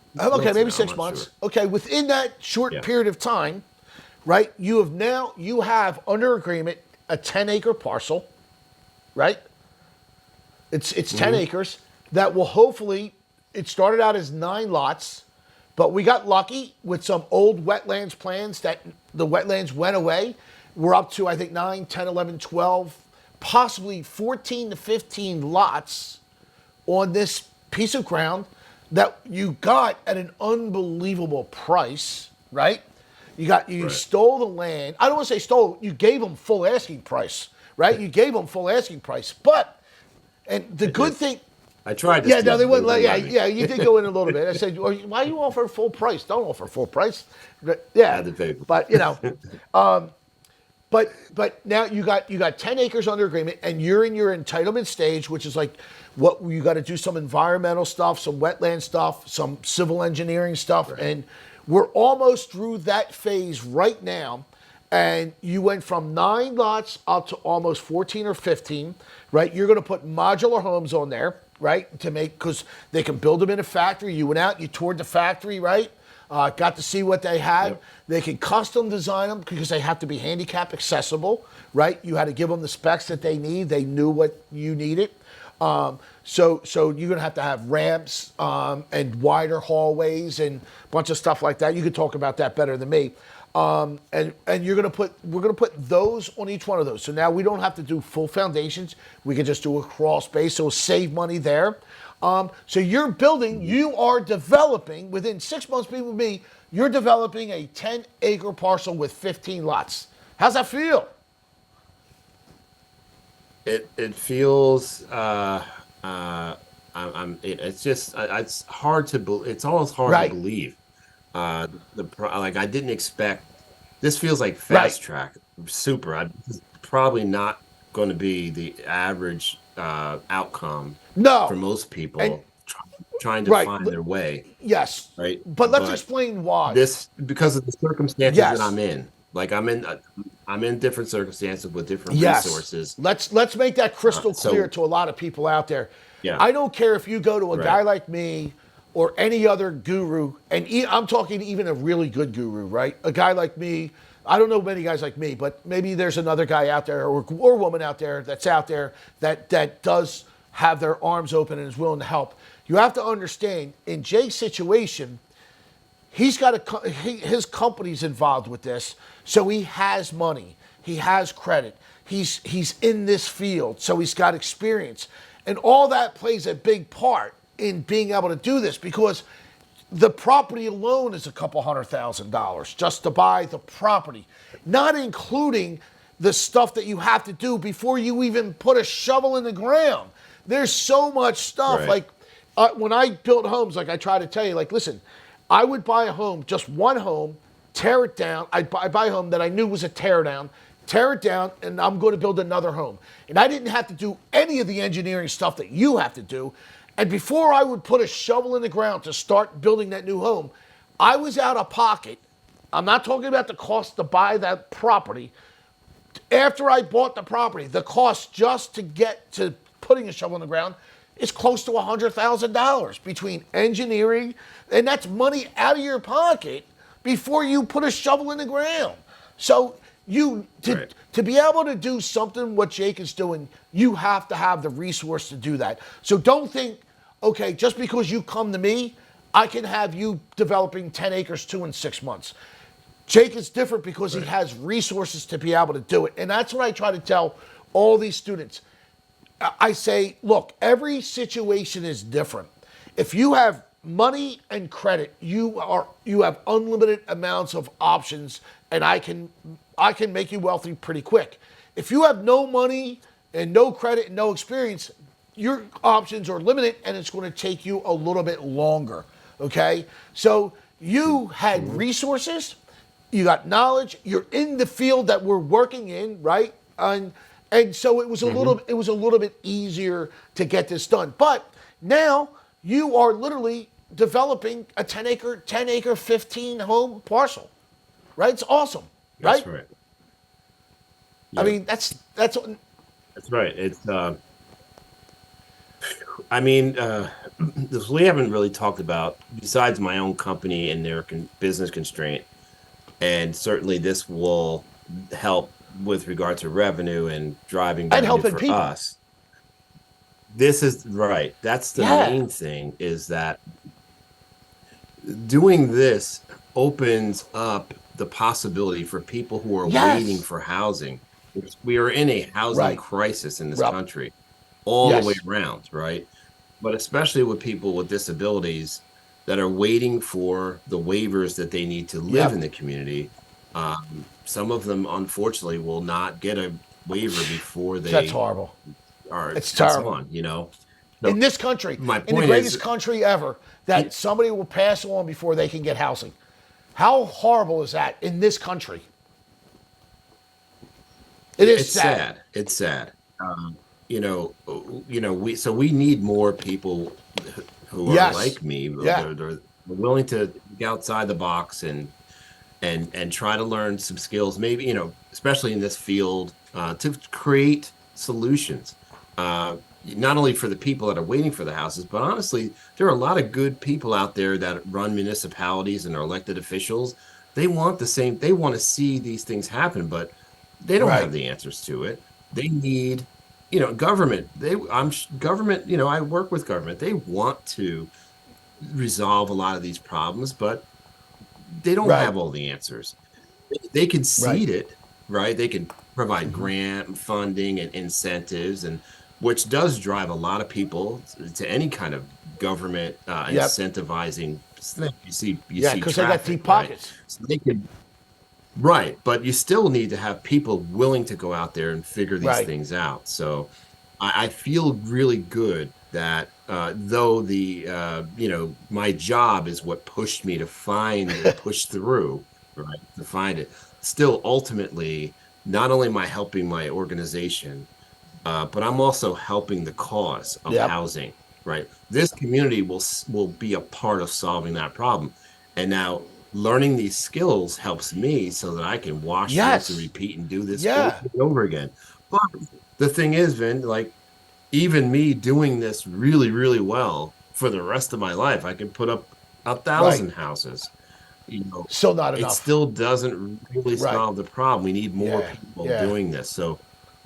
6 months. Sure. Okay, within that short period of time, right? You have under agreement a 10-acre parcel, right? It's 10 acres that will hopefully. It started out as 9 lots, but we got lucky with some old wetlands plans that the wetlands went away. We're up to, I think, 9, 10, 11, 12, possibly 14 to 15 lots on this piece of ground that you got at an unbelievable price, right? You stole the land. I don't want to say stole. You gave them full asking price, right? You gave them full asking price. And the good thing. I tried to. Yeah, no, they wouldn't let. Yeah, you did go in a little bit. I said, why you offer full price? Don't offer full price. Yeah, but But now you got 10 acres under agreement, and you're in your entitlement stage, which is like what you got to do some environmental stuff, some wetland stuff, some civil engineering stuff, and we're almost through that phase right now. And you went from 9 lots up to almost 14 or 15, right? You're going to put modular homes on there, right? Because they can build them in a factory. You went out, you toured the factory, right? Got to see what they had. Yep. They can custom design them because they have to be handicap accessible, right? You had to give them the specs that they need. They knew what you needed. So you're going to have ramps and wider hallways and a bunch of stuff like that. You could talk about that better than me. And we're going to put those on each one of those. So now we don't have to do full foundations. We can just do a crawl space. So we'll save money there. So you are developing, within 6 months being with me, you're developing a 10-acre parcel with 15 lots. How's that feel? It feels, it's hard to, it's almost hard to believe. I didn't expect, this feels like fast track, super. Probably not going to be the average outcome for most people trying to find their way. Yes. Right. But let's explain why. Because of the circumstances that I'm in. Like I'm in different circumstances with different resources. Let's make that crystal clear to a lot of people out there. Yeah. I don't care if you go to a guy like me or any other guru, and I'm talking even a really good guru, right? A guy like me. I don't know many guys like me, but maybe there's another guy out there or woman out there that does have their arms open and is willing to help. You have to understand, in Jay's situation, he's got his company's involved with this, so he has money, he has credit, he's in this field, so he's got experience, and all that plays a big part in being able to do this because the property alone is a couple $100,000 just to buy the property, not including the stuff that you have to do before you even put a shovel in the ground. There's so much stuff. Right. Like when I built homes, like I try to tell you, like, listen, I would buy a home, just one home, tear it down. I'd buy a home that I knew was a tear down, tear it down, and I'm going to build another home. And I didn't have to do any of the engineering stuff that you have to do. And before I would put a shovel in the ground to start building that new home, I was out of pocket. I'm not talking about the cost to buy that property. After I bought the property, the cost just to get to putting a shovel in the ground is close to $100,000 between engineering, and that's money out of your pocket before you put a shovel in the ground. So Right. to be able to do something what Jake is doing, you have to have the resource to do that. So don't think, okay, just because you come to me, I can have you developing 10 acres too in 6 months. Jake is different because he has resources to be able to do it. And that's what I try to tell all these students. I say, look, every situation is different. If you have money and credit, you have unlimited amounts of options, and I can make you wealthy pretty quick. If you have no money and no credit and no experience, your options are limited, and it's going to take you a little bit longer. Okay? So you had resources, you got knowledge, you're in the field that we're working in, right? And so it was a little bit easier to get this done. But now you are literally developing a 10 acre 15 home parcel. Right? It's awesome. Right? That's right. I Yep. mean, that's That's right. It's I mean, we haven't really talked about, besides my own company and their business constraint, and certainly this will help with regard to revenue and driving and revenue helping for people. us. This is right. That's the Yeah. main thing, is that doing this opens up the possibility for people who are waiting Yes. for housing. We are in a housing Right. crisis in this Yep. country all the way Yes. around, right? But especially with people with disabilities that are waiting for the waivers that they need to live in Yep. the community. Some of them, unfortunately, will not get a waiver before That's they horrible. are It's pass terrible. on, you know? In So this country, my in the point greatest is, country ever, that somebody will pass on before they can get housing. How horrible is that in this country? It is it's sad. sad. It's sad. We need more people who are Yes. like me. Yeah. They're willing to think outside the box and try to learn some skills, maybe, especially in this field, to create solutions. Not only for the people that are waiting for the houses, but honestly, there are a lot of good people out there that run municipalities and are elected officials. They want they want to see these things happen, but they don't have Right. the answers to it. They need, government. Government, I work with government. They want to resolve a lot of these problems, but they don't Right. have all the answers. They can Right. seed it, right? They can provide grant funding and incentives, and which does drive a lot of people to any kind of government Yep. incentivizing thing. You Yeah, see because they got traffic, deep right? pockets. So they can, right, but you still need to have people willing to go out there and figure these Right. things out. So I feel really good that though my job is what pushed me to find and push through, right, to find it. Still, ultimately, not only am I helping my organization, but I'm also helping the cause of Yep. housing, right? This community will be a part of solving that problem. And now learning these skills helps me so that I can wash, rinse, and Yes. repeat and do this over Yeah. and over again. But the thing is, Vin, like, even me doing this really, really well for the rest of my life, I can put up a Right. thousand houses. Still not It enough. still doesn't really Right. solve the problem. We need more Yeah. people Yeah. doing this. So,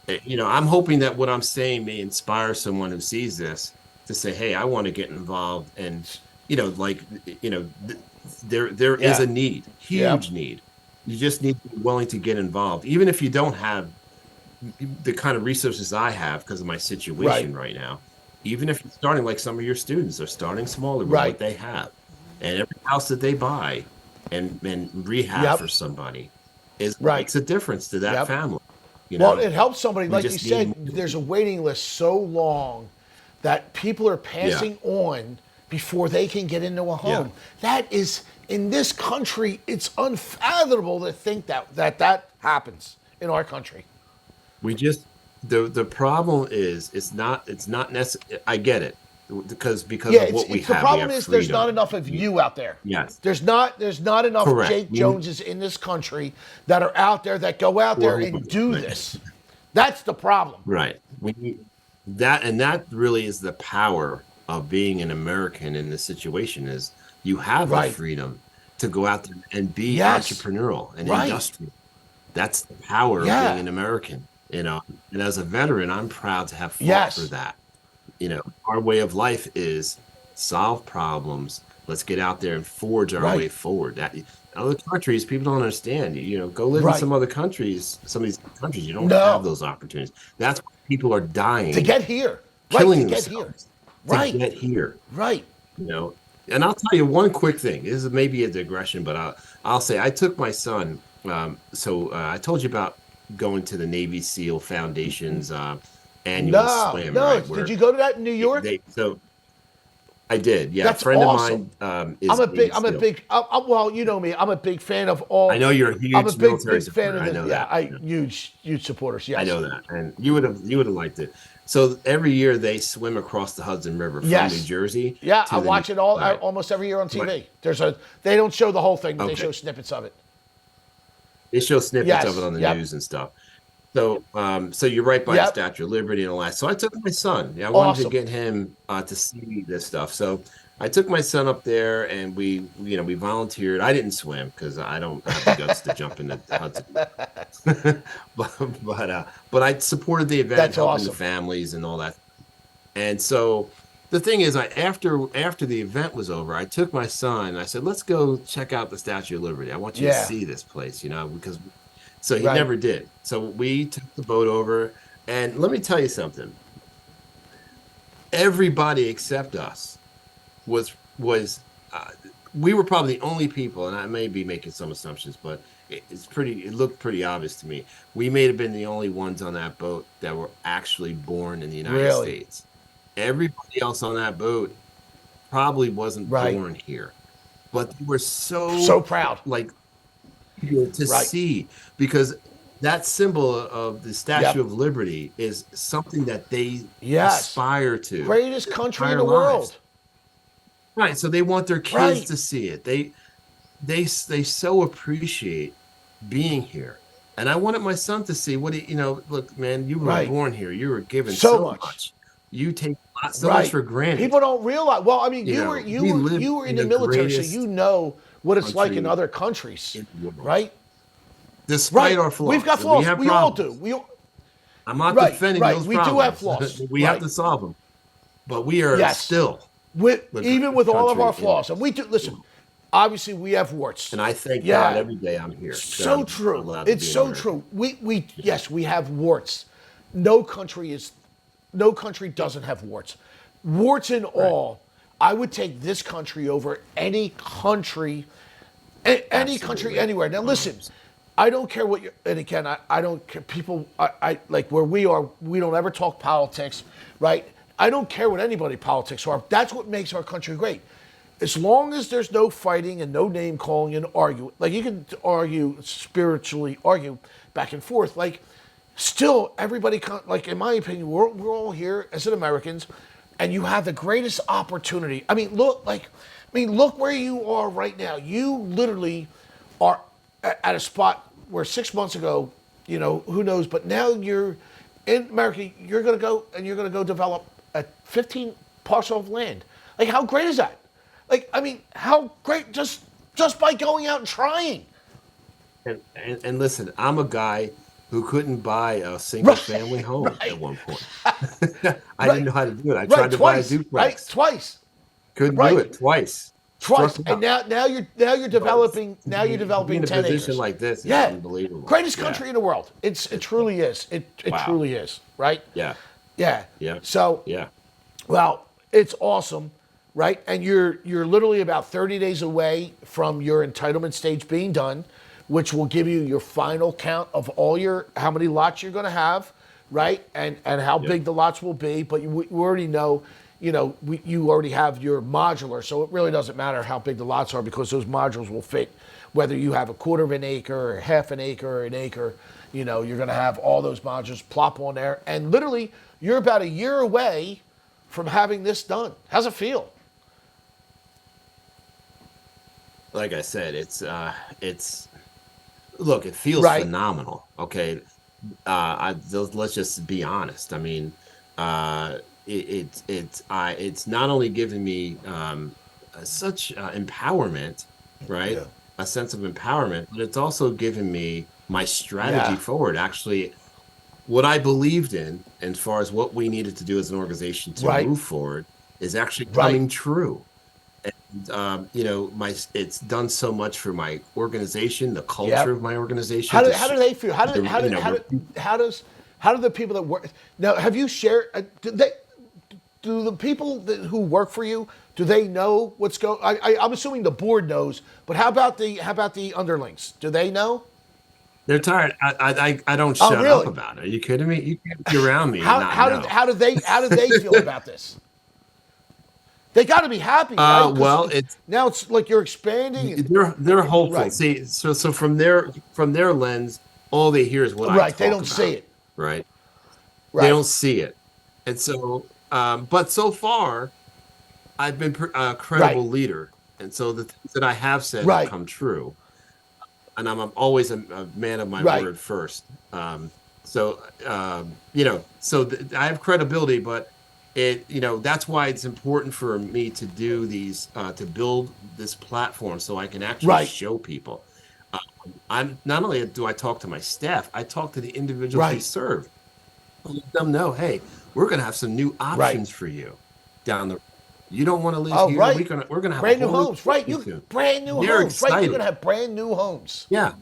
I'm hoping that what I'm saying may inspire someone who sees this to say, "Hey, I want to get involved." And, like, there is Yeah. a need, Yep. huge need. You just need to be willing to get involved, even if you don't have the kind of resources I have because of my Right. situation right now. Even if you're starting, like some of your students are starting smaller with what Right. they have, and every house that they buy and rehab Yep. for somebody Right. makes a difference to that Yep. family. Well, it helps somebody, We like you just need said, more there's a people. waiting list so long that people are passing on before they can get into a home. That is, in this country, it's unfathomable to think that happens in our country. We just the problem is it's not necessary. I get it because Yeah, of what we it's the have. We problem have is there's not freedom. enough of you out there. Yes, There's not enough correct. Jake Joneses in this country that are out there that go out there and do this. That's the problem. Right. We need that, and that really is the power of being an American in this situation. Is you have the Right. freedom to go out there and be Yes. entrepreneurial and Right. industrial. That's the power of Yeah. being an American. And as a veteran, I'm proud to have fought Yes. for that. Our way of life is solve problems. Let's get out there and forge our Right. way forward. That other countries, people don't understand. Go live in Right. some other countries. Some of these countries, you don't No. have those opportunities. That's why people are dying, To get here. killing Right, to get here. themselves Right. to get here. Right. And I'll tell you one quick thing. This is maybe a digression, but I'll say I took my son. I told you about going to the Navy SEAL Foundation's annual slam. No. Right, Did you go to that in New York? So I did. Yeah, That's a friend awesome. of mine is I'm a Navy big. SEAL. Well, you know me. I'm a big fan of all. I know you're a huge I'm a big military fan supporter. of I this. know Yeah, that. huge supporters. Yes. I know that, and you would have liked it. So every year they swim across the Hudson River from Yes. New Jersey. Yeah, to I the watch it right. almost every year on TV. Right. They don't show the whole thing, but they Okay. show snippets of it. They show snippets Yes. of it on the Yep. news and stuff. So you're right by the Yep. Statue of Liberty and all that. So I took my son. Yeah, I wanted Awesome. to get him to see this stuff. So I took my son up there, and we volunteered. I didn't swim because I don't have the guts to jump in the Hudson. but I supported the event, That's helping awesome. the families and all that. And so the thing is, after the event was over, I took my son and I said, "Let's go check out the Statue of Liberty. I want you to Yeah. see this place, because." So he Right. never did. So we took the boat over, and let me tell you something. Everybody except us was we were probably the only people, and I may be making some assumptions, but it looked pretty obvious to me. We may have been the only ones on that boat that were actually born in the United Really? States. Everybody else on that boat probably wasn't Right. born here, but they were So proud. like to Right. see, because that symbol of the Statue Yep. of Liberty is something that they Yes. aspire to. Greatest country in entire the world. lives. Right. So they want their kids Right. to see it. They so appreciate being here. And I wanted my son to see look, man, you were Right. born here. You were given So so much. much. You take so Right. much for granted. People don't realize. Well, I mean, You know, we live you were in in the the military, so greatest you know what it's like in country other countries, in the world. right? Despite Right. our flaws. We've got and flaws. have We all problems. do. We all, I'm not Right, defending right. those We do problems. have flaws. We have Right. to solve them. But we are Yes. still even with all of our country in- flaws, and we do. Listen, obviously, we have warts. And I thank Yeah. God every day I'm here. that So I'm true. allowed to It's be an so American. true. We have warts. No country doesn't have warts. Warts and all, I would take this country over any country, any country Absolutely. anywhere. Now listen, I don't care what you. And again, I don't care. People, I like where we are. We don't ever talk politics, right? I don't care what anybody politics are. That's what makes our country great. As long as there's no fighting and no name calling and argue, like you can argue back and forth, like still everybody, like in my opinion, we're all here as an Americans, and you have the greatest opportunity. I mean, look where you are right now. You literally are at a spot where 6 months ago, who knows, but now you're in America. You're going to go develop a 15 parcel of land. Like, how great is that? Like, I mean, how great just by going out and trying. And listen, I'm a guy who couldn't buy a single Right. family home Right. at one point. I Right. didn't know how to do it. I Right, tried to buy a twice, right? duplex. Twice. Couldn't Right. do it twice. Twice. Struck And out. now you're developing To be in 10 a position acres. like this is Yeah. unbelievable. Greatest Yeah. country in the world. It truly is. It Wow. truly is, right? Yeah. Yeah. Yeah. So, Yeah. well, it's awesome, right? And you're literally about 30 days away from your entitlement stage being done, which will give you your final count of how many lots you're going to have right? And how Yep. big the lots will be, but we already know, you already have your modular, so it really doesn't matter how big the lots are because those modules will fit. Whether you have a quarter of an acre, or half an acre, or an acre, you're going to have all those modules plop on there, and literally, you're about a year away from having this done. How's it feel? Like I said, it's look, it feels Right, phenomenal. Okay. Let's just be honest. I mean, it's not only giving me such empowerment, right? yeah, A sense of empowerment, but it's also given me my strategy yeah, forward. Actually, what I believed in, as far as what we needed to do as an organization to right, move forward, is actually right. coming true. It's done so much for my organization, the culture Yep. of my organization to How do they feel? you know, How do the people that work now? Have you shared? Do the people who work for you, do they know what's going? I'm assuming the board knows, but how about the underlings? Do they know? they're tired. I don't Oh, shut up really? about it. Are you kidding me? You can't be around me and How not how did know. how do they feel about this? They got to be happy, right? Because Well, it's now it's like you're expanding. And, they're hopeful. right, See, so from their lens, all they hear is what I right. They talk don't see about, it. right? They Right, don't see it, and so, but so far, I've been a right, credible leader, and so the things that I have said have right, come true. And I'm always a man of my right, word first. I have credibility, but that's why it's important for me to do these, to build this platform so I can actually right, show people. I'm not only do I talk to my staff, I talk to the individuals we right, serve. I let them know, hey, we're going to have some new right. options for you down the. You don't want to live Oh, here. right. We're gonna have a Brand new whole new homes, right? community You soon. brand new They're homes, right? You're excited. gonna have brand new homes. Yeah,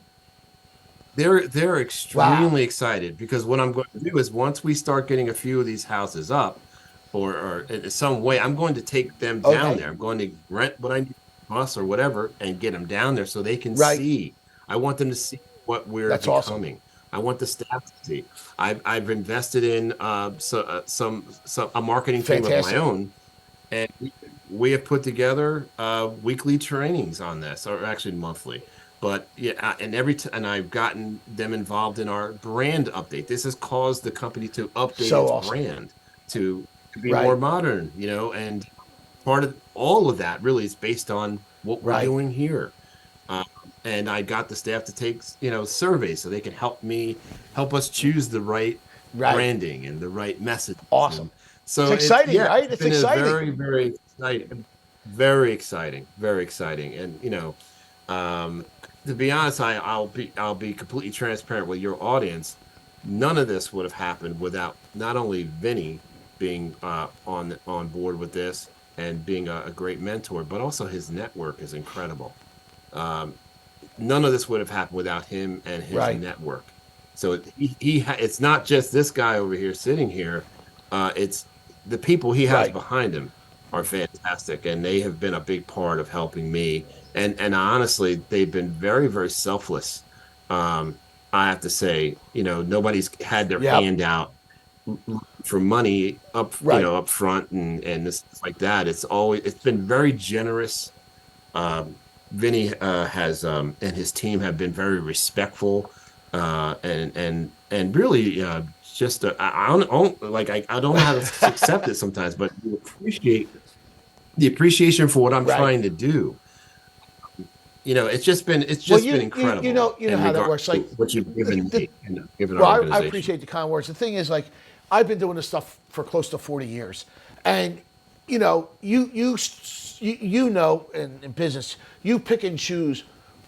they're Wow. extremely excited because what I'm going to do is once we start getting a few of these houses up, or in some way, I'm going to take them down Okay. there. I'm going to rent what I need, bus or whatever, and get them down there so they can Right. see. I want them to see what we're That's awesome. becoming. I want the staff to see. I've invested in some a marketing team of my Fantastic. own, and we have put together weekly trainings on this, or actually monthly. But yeah, and I've gotten them involved in our brand update. This has caused the company to update So its awesome. brand to be more Right. modern, and part of all of that really is based on what we're Right. doing here. Uh, and I got the staff to take, surveys so they can help us choose the right Right. branding and the right messages. Awesome. And It's so exciting, yeah, right? it's It's been a exciting. very, very exciting, very exciting, very exciting. And, um, to be honest, I'll be completely transparent with your audience. None of this would have happened without not only Vinny being on board with this and being a great mentor, but also his network is incredible. Um, None of this would have happened without him and his Right. network. So it's not just this guy over here sitting here. It's the people he has Right. behind him are fantastic, and they have been a big part of helping me. And honestly, they've been very, very selfless. I have to say, nobody's had their Yep. hand out for money Right. up front and this like that. It's been very generous. Vinny has and his team have been very respectful, and really just I don't like I don't know how to accept it sometimes, but you appreciate the appreciation for what I'm Right. trying to do. It's Well, just been incredible you know in how that regard works. to Like, what you've given the me and given our well, I organization. appreciate the kind words. The thing is, like, I've been doing this stuff for close to 40 years, and in business, you pick and choose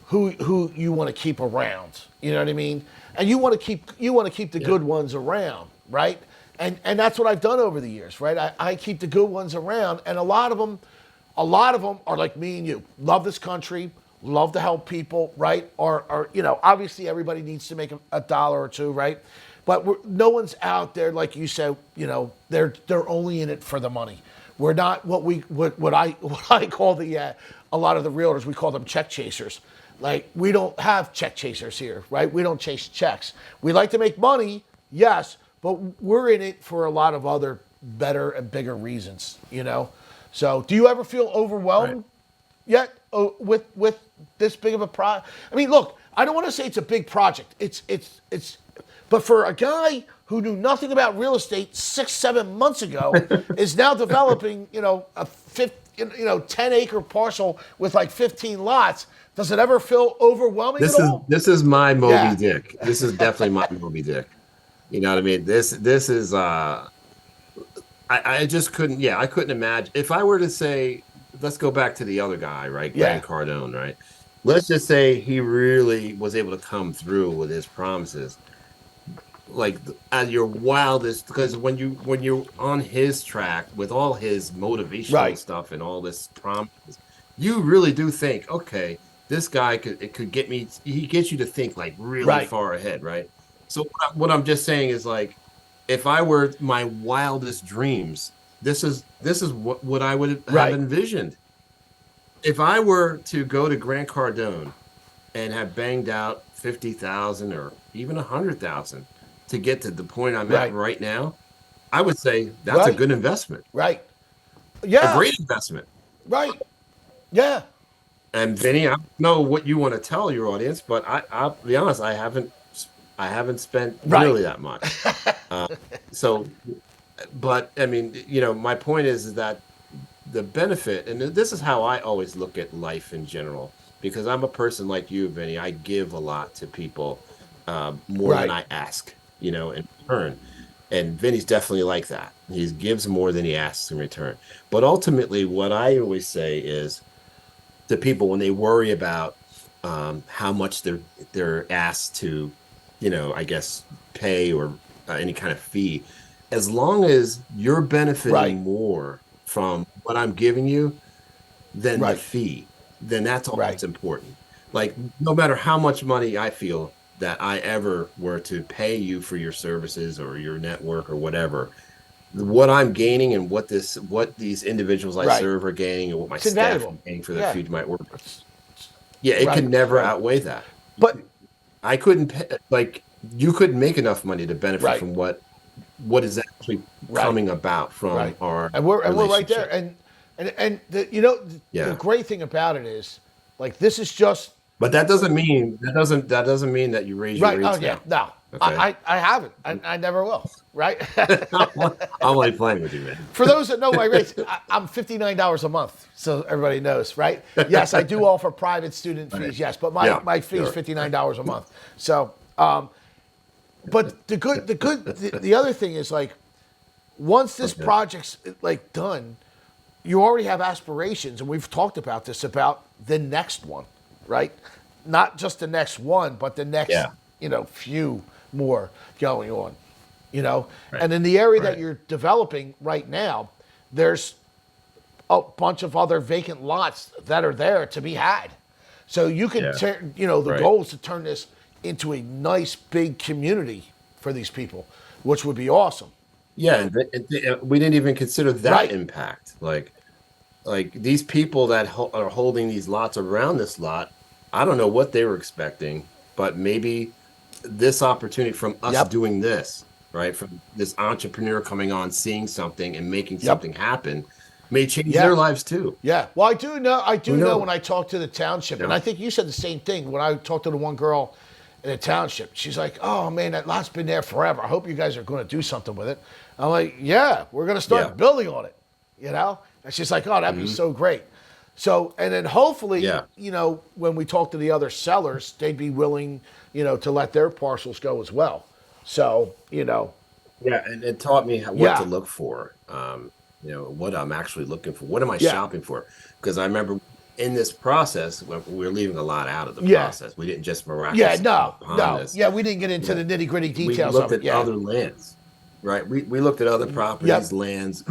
who you want to keep around. You know what I mean? And you want to keep the good ones around, right? And that's what I've done over the years, right? I keep the good ones around, and a lot of them are like me and you. Love this country, love to help people, right? Or obviously everybody needs to make a dollar or two, right? But no one's out there like you said. They're only in it for the money. We're not what I call a lot of the realtors, we call them check chasers. Like, we don't have check chasers here, right? We don't chase checks. We like to make money, yes, but we're in it for a lot of other better and bigger reasons, you know. So, do you ever feel Right. overwhelmed yet with this big of a project? I mean, look, I don't want to say it's a big project. But for a guy who knew nothing about real estate 6-7 months ago, is now developing, a 10-acre parcel with like 15 lots. Does it ever feel overwhelming at all? This is my Moby Yeah. Dick. This is definitely my Moby Dick. You know what I mean? This is I just couldn't, yeah, I couldn't imagine if I were to say, let's go back to the other guy, right? Yeah. Grant Cardone, right? Let's just say he really was able to come through with his promises, like at your wildest, because when you're on his track with all his motivational Right. stuff and all this promises, you really do think, okay, this guy could get me. He gets you to think like really Right. far ahead, right? So what I'm just saying is like, if I were my wildest dreams, this is what I would have Right. envisioned. If I were to go to Grant Cardone and have banged out 50,000 or even 100,000 to get to the point I'm at Right. right now, I would say that's a Right. good investment, Right. a Yeah. great investment. Right. Yeah. And Vinny, I don't know what you want to tell your audience, but I'll be honest, I haven't spent Right. nearly that much. Uh, so, but I mean, my point is that the benefit, and this is how I always look at life in general, because I'm a person like you, Vinny. I give a lot to people, more than Right. I ask, in return. And Vinny's definitely like that. He gives more than he asks in return. But ultimately, what I always say is to people when they worry about, how much they're asked to, I guess, pay or any kind of fee, as long as you're benefiting Right. more from what I'm giving you than the Right. fee, then that's all Right. that's important. Like, no matter how much money I feel that I ever were to pay you for your services or your network or whatever, what I'm gaining and what these individuals I Right. serve are gaining and what my It's staff are invaluable. gaining for their Yeah. future, my work, It's, yeah, it right. can never Right. outweigh that. But I couldn't pay, like, you couldn't make enough money to benefit right. from what is actually Right. coming about from Right. our And we're right there. relationship. And the Yeah. great thing about it is, like, this is just But that doesn't mean that you raise your right. Oh rates yeah. now. No, Okay. I haven't. I never will. Right. I'm only playing with you, man. For those that know my rates, I'm $59 a month, so everybody knows, right? Yes, I do offer private student Right. fees, yes, but Yeah, my fee is sure. $59 a month. So, but the other thing is, like, once this Okay. project's like done, you already have aspirations, and we've talked about this about the next one, right? Not just the next one, but the next, Yeah. few more going on, Right. And in the area that Right. you're developing right now, there's a bunch of other vacant lots that are there to be had. So you can, Yeah. the Right. goal is to turn this into a nice big community for these people, which would be awesome. Yeah, and we didn't even consider that Right. impact. Like these people that are holding these lots around this lot, I don't know what they were expecting, but maybe this opportunity from us Yep. doing this, right? From this entrepreneur coming on, seeing something and making Yep. something happen may change Yeah. their lives too. Yeah. Well, I Who do know knows? when I talk to the township, and Yeah. I think you said the same thing when I talked to the one girl in the township. She's like, "Oh man, that lot's been there forever. I hope you guys are going to do something with it." I'm like, "Yeah, we're going to start Yeah. building on it." And she's like, "Oh, that'd be so great." So, and then hopefully, Yeah. when we talk to the other sellers, they'd be willing, to let their parcels go as well. So, Yeah, and it taught me what to yeah, look for. What I'm actually looking for. What am I yeah, shopping for? Because I remember in this process, we were leaving a lot out of the yeah, process. We didn't just yeah. miraculously come No, upon no, this. yeah. We didn't get into Yeah, the nitty gritty we details of looked it. at Yeah. other lands, right? We looked at other properties, Yep. lands,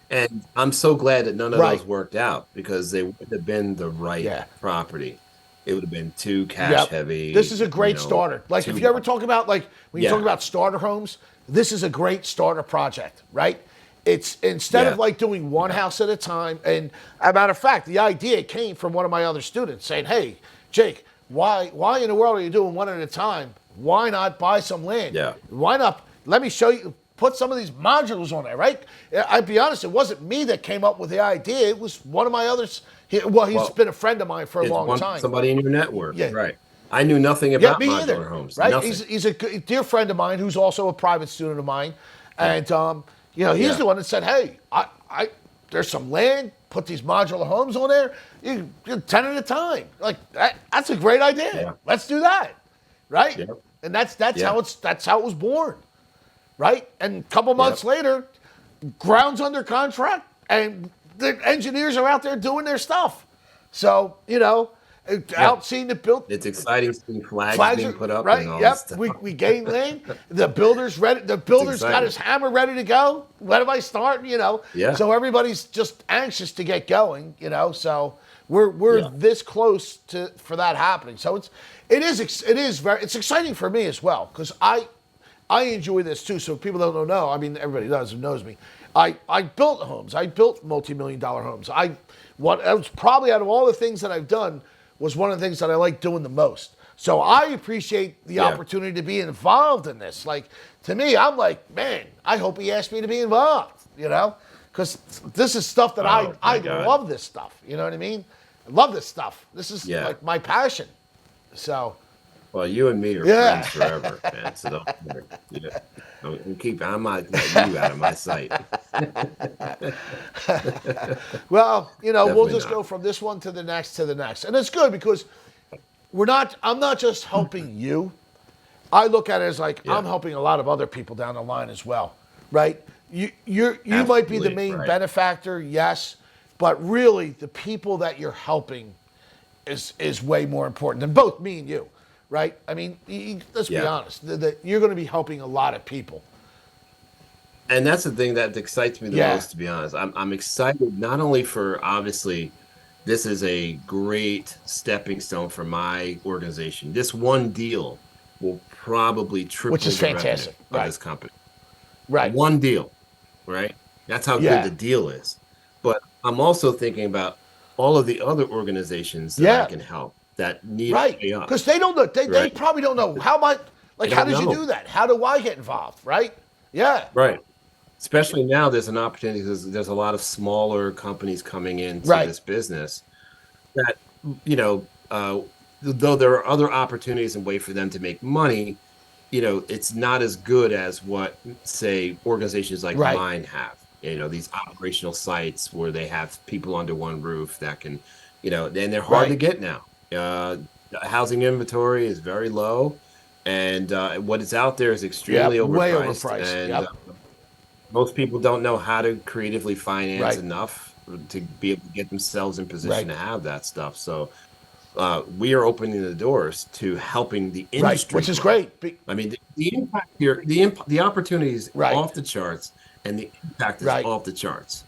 and I'm so glad that none of Right. those worked out because they would have been the right Yeah. property. It would have been too cash Yep. This is a heavy, great starter. Like, if too you ever much. talk about, like, when you talk Yeah, about starter homes, this is a great starter project, right? It's instead of yeah, like doing one yeah, house at a time. And a matter of fact, the idea came from one of my other students saying, "Hey, Jake, why in the world are you doing one at a time? Why not buy some land? yeah, Why not let me show you. Put some of these modules on there, right? I'd be honest, it wasn't me that came up with the idea. It was one of my others. He's Well, been a friend of mine for a it's long time. somebody in your network, Yeah, right? I knew nothing yeah, about me either. modular homes. Right? Nothing. He's a dear friend of mine who's also a private student of mine, and he's Yeah. the one that said, "Hey, there's some land. Put these modular homes on there. You 10 at a time. Like that's a great idea. Yeah. Let's do that, right? Yep. And that's Yeah. how it was born, right? And a couple months later, ground's under contract, and the engineers are out there doing their stuff. So out seeing the build. It's exciting seeing flags being put up right. and all Yep. this stuff. We gained land. The builder's ready. The builder's got exciting. his hammer ready to go. When am I starting? Yeah. So everybody's just anxious to get going. So we're this close for that happening. So it's exciting for me as well because I enjoy this too. So people don't know. I mean, everybody does who knows me. I built homes. I built multi-million-dollar homes. What was probably out of all the things that I've done was one of the things that I like doing the most. So I appreciate the opportunity to be involved in this. Like to me, I'm like, man, I hope he asked me to be involved. Because this is stuff that Oh, I my God. love this stuff. You know what I mean? I love this stuff. This is like my passion. So. Well, you and me are friends forever, man. So I'm not letting you out of my sight. Well, we'll Definitely just not. go from this one to the next, and it's good because I'm not just helping you. I look at it as like I'm helping a lot of other people down the line as well, right? You might be the Absolutely, main right. benefactor, yes, but really the people that you're helping is way more important than both me and you, right? I mean, let's be honest. That you're going to be helping a lot of people. And that's the thing that excites me the most, to be honest. I'm excited not only for obviously this is a great stepping stone for my organization. This one deal will probably triple Which is the revenue fantastic, of right. this company. Right. One deal, right? That's how Yeah. good the deal is. But I'm also thinking about all of the other organizations that I can help that need to Right. pay up. Because they don't know. They Right. probably don't know how much. Like, They how don't did you know. do that? How do I get involved? Right. Yeah. Right. Especially now, there's an opportunity because there's a lot of smaller companies coming into Right. this business that, though there are other opportunities and way for them to make money, it's not as good as what, say, organizations like Right. mine have. These operational sites where they have people under one roof that can, and they're hard to Right. get now. Housing inventory is very low, and what is out there is extremely Way overpriced. overpriced. And Yep. most people don't know how to creatively finance Right. enough to be able to get themselves in position Right. to have that stuff. So we are opening the doors to helping the Right. industry, Which is grow. great. I mean, the impact here, the opportunity is Right. off the charts, and the impact is Right. off the charts.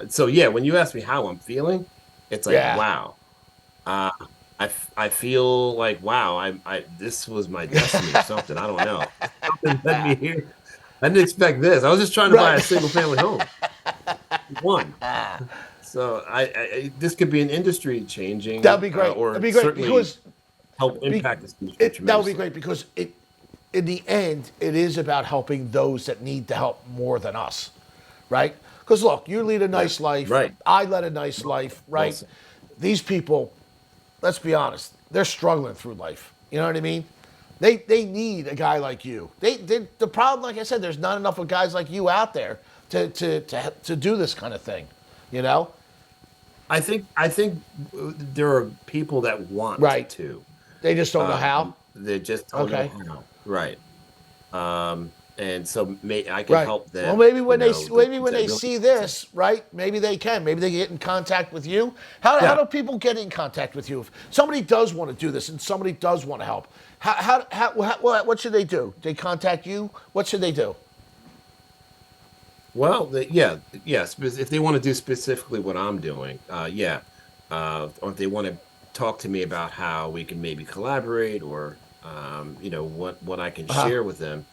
So yeah, when you ask me how I'm feeling, it's like Yeah. wow. Uh, I feel like wow. I this was my destiny or something. I don't know. Something led me here. I didn't expect this. I was just trying to buy a single family home. One. So this could be an industry changing. That'd be great. Or That'd be great certainly because help impact this industry that would be tremendously. great because in the end, it is about helping those that need the help more than us, right? Because look, you lead a nice life. Right. I led a nice life, right? said. These people, let's be honest, they're struggling through life. You know what I mean? They need a guy like you. The problem, like I said, there's not enough of guys like you out there to do this kind of thing. I think there are people that want Right. to. They just don't know how. They just don't Okay. know how. Right. And so I can Right. help them. Well, maybe when they really- see this, right? Maybe they can. Maybe they get in contact with you. How do people get in contact with you if somebody does want to do this and somebody does want to help? What should they do? They contact you. What should they do? Well, yes. If they want to do specifically what I'm doing, or if they want to talk to me about how we can maybe collaborate, or what I can share with them,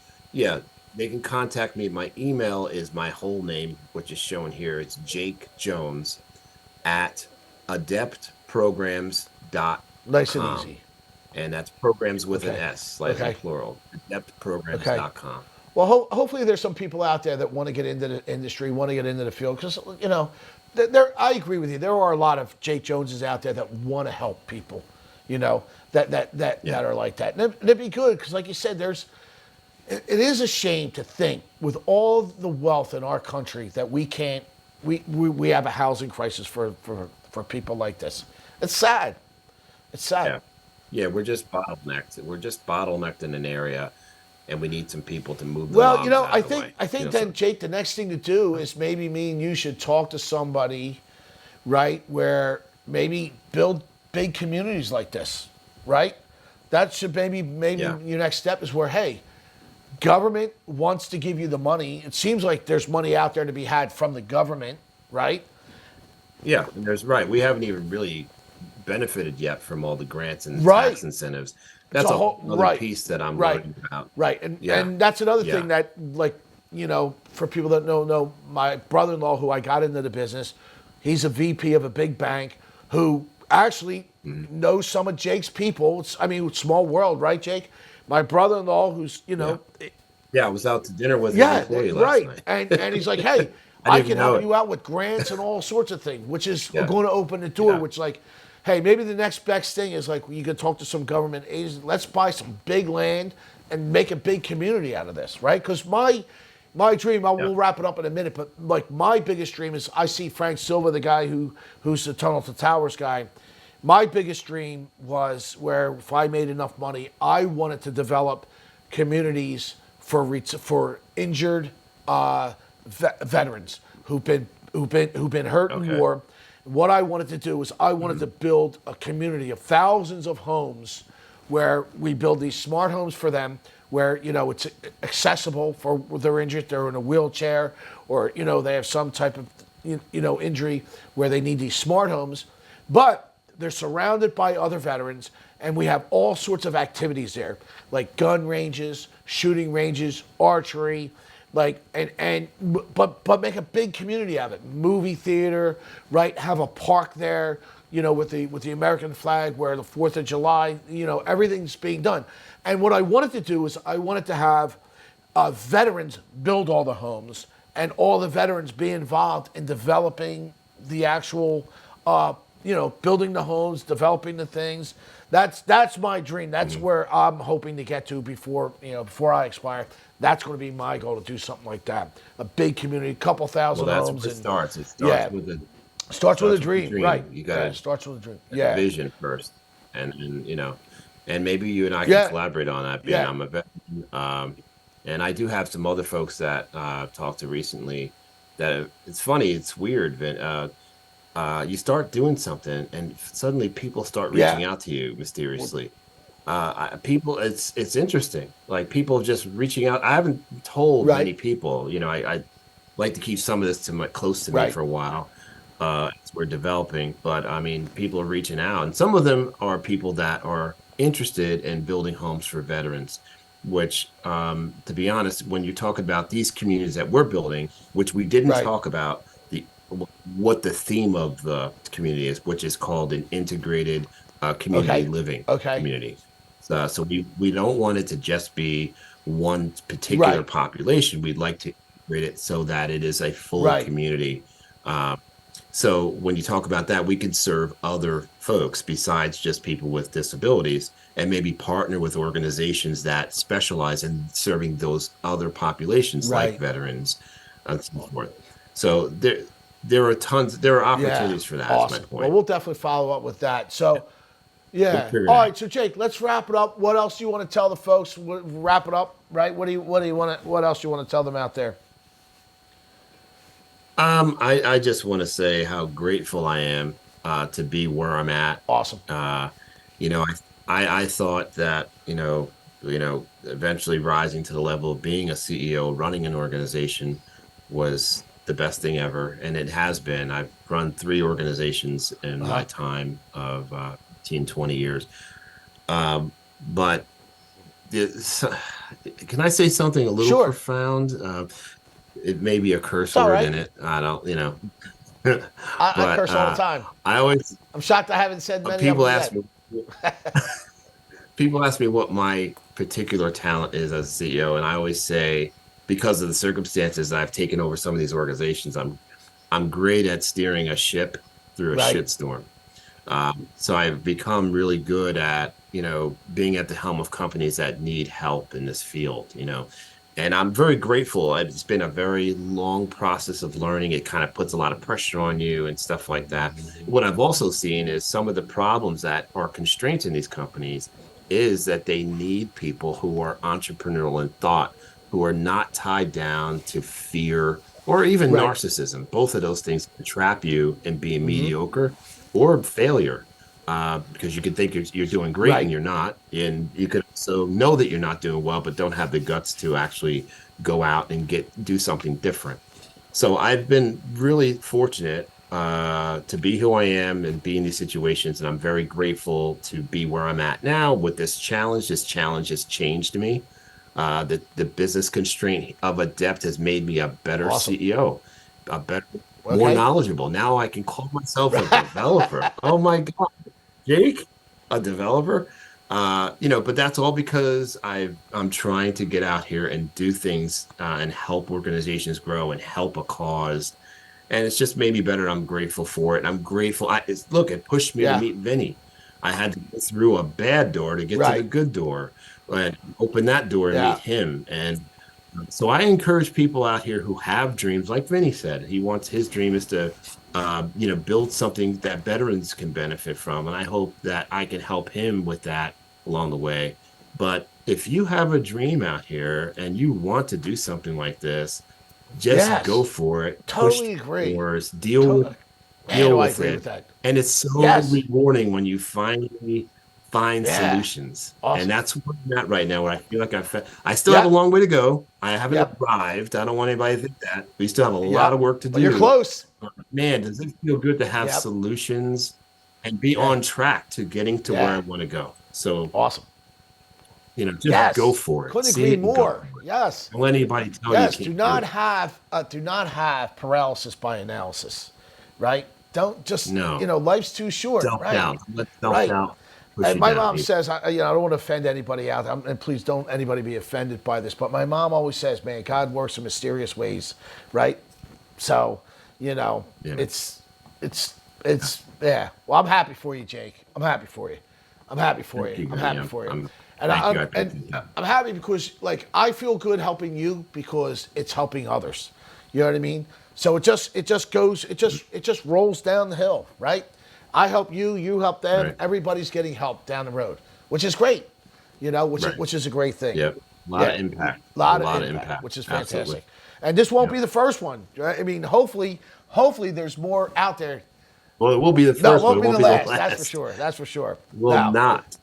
they can contact me. My email is my whole name, which is shown here. It's Jake Jones at adeptprograms.com. Nice and easy. and that's programs with an Okay. S, like in Okay. plural, Okay. adeptprograms.com. Well, hopefully there's some people out there that want to get into the industry, want to get into the field, because there. I agree with you. There are a lot of Jake Joneses out there that want to help people, that Yeah, are like that. And it'd be good because, like you said, it is a shame to think with all the wealth in our country that we can't. We have a housing crisis for people like this. It's sad. It's sad. yeah, yeah. We're just bottlenecked. We're just bottlenecked in an area, and we need some people to move the Well, logs out I of the think way. I You think know, then, so Jake, the next thing to do is maybe me and you should talk to somebody, right, where maybe build big communities like this, right? That should maybe yeah, your next step is where, hey, government wants to give you the money. It seems like there's money out there to be had from the government, right? yeah. And there's right. We haven't even really benefited yet from all the grants and the Right. tax incentives. It's That's a a whole whole other right, piece that I'm right, learning about. right, and Yeah, and that's another yeah. thing that, like, for people that know my brother-in-law who I got into the business, he's a VP of a big bank who actually Mhm. knows some of Jake's people. It's small world, right, Jake? My brother-in-law, who's Yeah. Yeah, I was out to dinner with his yeah, employee last right. night. And he's like, hey, I I didn't even can know help it. you out with grants and all sorts of things, which is Yeah, going to open the door, yeah, which, like, hey, maybe the next best thing is like you could talk to some government agents. Let's buy some big land and make a big community out of this, right? Because my dream, yeah. we'll wrap it up in a minute, but like my biggest dream is I see Frank Silva, the guy who's the Tunnel to Towers guy. My biggest dream was where if I made enough money, I wanted to develop communities for injured veterans who've been hurt in Okay. war. What I wanted to do was I wanted to build a community of thousands of homes where we build these smart homes for them, where it's accessible for when they're injured, they're in a wheelchair, or they have some type of injury where they need these smart homes, but they're surrounded by other veterans, and we have all sorts of activities there, like gun ranges, shooting ranges, archery, like but make a big community of it. Movie theater, right? Have a park there, with the American flag, where the 4th of July, everything's being done. And what I wanted to do is I wanted to have veterans build all the homes, and all the veterans be involved in developing the actual, building the homes, developing the things. That's my dream. That's Mhm. where I'm hoping to get to before I expire. That's going to be my goal, to do something like that. A big community, couple Well, thousand that's where homes, it and starts. It yeah, starts with a starts with the dream, right? dream. You Yeah, gotta starts with a dream. get the Yeah, vision first, and and maybe you and I can yeah, collaborate on that. Being yeah, I'm a veteran, and I do have some other folks that I've talked to recently. That it's funny, it's weird, Vin. You start doing something, and suddenly people start yeah. reaching out to you mysteriously. People, it's interesting. Like people just reaching out. I haven't told Right, many people. I like to keep some of this close to me right, for a while as we're developing. But I mean, people are reaching out, and some of them are people that are interested in building homes for veterans. Which, to be honest, when you talk about these communities that we're building, which we didn't right. talk about the what the theme of the community is, which is called an integrated community Okay, living okay, community. So we don't want it to just be one particular right, population. We'd like to integrate it so that it is a full right, community. Uh, so when you talk about that, we could serve other folks besides just people with disabilities, and maybe partner with organizations that specialize in serving those other populations like right. veterans and so forth. So there are Yeah, opportunities for that, is my awesome. Well, point. we'll definitely follow up with that. Yeah, So, we'll yeah. figure it All out. right. So, Jake, let's wrap it up. What else do you want to tell the folks? Wrap it up, right? What do you want to? What else do you want to tell them out there? I just want to say how grateful I am to be where I'm at. Awesome. Uh, I thought that, eventually rising to the level of being a CEO, running an organization was the best thing ever, and it has been. I've run three organizations in Uh my huh. time of 15, 20 years. Um, but this, can I say something a little Sure. profound? It may be a curse It's all word in right. it. I don't, I but curse all the time. I always I'm shocked I haven't said many of people them ask yet. me, people ask me what my particular talent is as a CEO, and I always say, because of the circumstances I've taken over some of these organizations, I'm great at steering a ship through a Right. shitstorm. So I've become really good at, being at the helm of companies that need help in this field. And I'm very grateful. It's been a very long process of learning. It kind of puts a lot of pressure on you and stuff like that. What I've also seen is some of the problems that are constraints in these companies is that they need people who are entrepreneurial in thought, who are not tied down to fear or even Right. narcissism. Both of those things can trap you in being mediocre or failure, because you could think you're doing great and Right. you're not, and you could also know that you're not doing well but don't have the guts to actually go out and do something different. So I've been really fortunate to be who I am and be in these situations, and I'm very grateful to be where I'm at now with this challenge. This challenge has changed me. The business constraint of adept has made me a better Awesome. CEO, a better, more Okay. knowledgeable. Now I can call myself a developer. Oh my God, Jake, a developer. But that's all because I'm trying to get out here and do things, and help organizations grow and help a cause. And it's just made me better. I'm grateful for it. And I'm grateful. Look, it pushed me to Yeah. meet Vinny. I had to go through a bad door to get to the Right. good door and open that door and meet Yeah. him. And so I encourage people out here who have dreams, like Vinny said, his dream is to, build something that veterans can benefit from. And I hope that I can help him with that along the way. But if you have a dream out here and you want to do something like this, just go Yes. for it, push Totally agree. doors, To- Man, deal do I with agree with it. that. And it's so Yes. rewarding when you finally find Yeah. solutions. And Awesome. that's where I'm at right now, where I feel like I still have a Yep. long way to go. I haven't Yep. arrived. I don't want anybody to think that. We still have a lot of Yep. work to But you're do. close. But man, does it feel good to have Yep. solutions and be Yeah. on track to getting to where I Yeah. want to go. So, Awesome. just go Yes. for it. Couldn't See agree it and go more. for it. Yes. Don't let anybody tell you Yes. can't do it. Do not have paralysis by analysis, right? Don't just, No. life's too short, right? Self-doubt. Let Right. self-doubt push And you my down. mom says, I don't want to offend anybody out there, and please don't anybody be offended by this, but my mom always says, man, God works in mysterious ways, right? So, Yeah. it's, yeah. Well, I'm happy for you, Jake. I'm happy for you. I'm happy for Thank you. you, I'm Vinny. happy for you. And Thank you. I I'm appreciate that. I'm happy because like I feel good helping you because it's helping others. You know what I mean? So it just rolls down the hill, right? I help you, you help them. Right. Everybody's getting help down the road, which is great. Right. Which is a great thing. Yep. A lot Yeah, of impact. a A lot of lot of impact, impact. which is Absolutely. fantastic. And this won't Yep. be the first one. Right? I mean, hopefully there's more out there. Well, it will be the No, it first, but won't it be the won't be the last. That's for last. sure. That's for sure. Will No, not.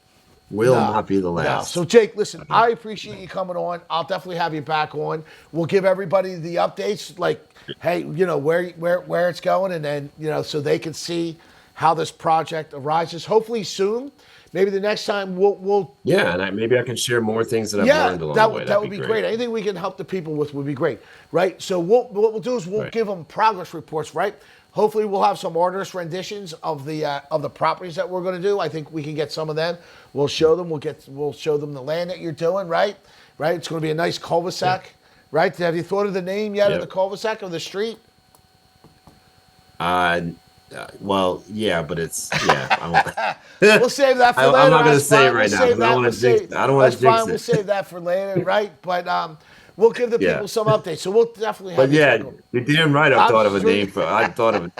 Will no, not be the no. So, last. Jake, listen, I appreciate you coming on. I'll definitely have you back on. We'll give everybody the updates, like, hey, where it's going, and then so they can see how this project arises. Hopefully soon. Maybe the next time we'll Yeah, and maybe I can share more things that I've yeah, learned along the way. that That'd would be be great. great. Anything we can help the people with would be great, right? So what we'll do is we'll Right. give them progress reports, right? Hopefully we'll have some artist renditions of the properties that we're going to do. I think we can get some of them. We'll show them. We'll show them the land that you're doing, right? Right. It's going to be a nice cul-de-sac, right? Have you thought of the name yet of the Yep. cul-de-sac of the street? Uh, well, yeah, but I We'll won't. save that for I'm later. not going That's to say it fine. We'll right now save because I don't that. want to jinx it. I don't want That's to jinx fine. We'll it. save that for later, right? But we'll give the Yeah. people some updates. So we'll definitely But have you yeah, back on. you're damn right. I've I'm thought of a sure. name for. I thought of it.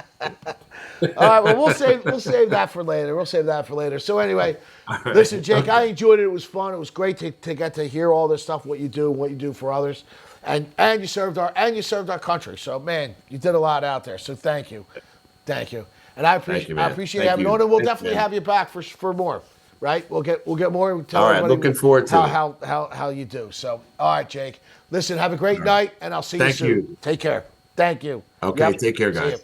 All right, well, we'll save that for later. We'll save that for later. So anyway, All right. listen, Jake, I enjoyed it. It was fun. It was great to get to hear all this stuff, what you do, and what you do for others, and you served our country. So man, you did a lot out there. So thank you, and I Thank you, I man. appreciate Thank having you you. on, and we'll Thanks, definitely man. have you back for more. Right? We'll get more. We'll tell All right. everybody Looking forward to it. how you do. So all right, Jake. Listen, have a great All right. night, and I'll see you Thank soon. you. Take care. Thank you. Okay. Yep. Take care, See you. guys.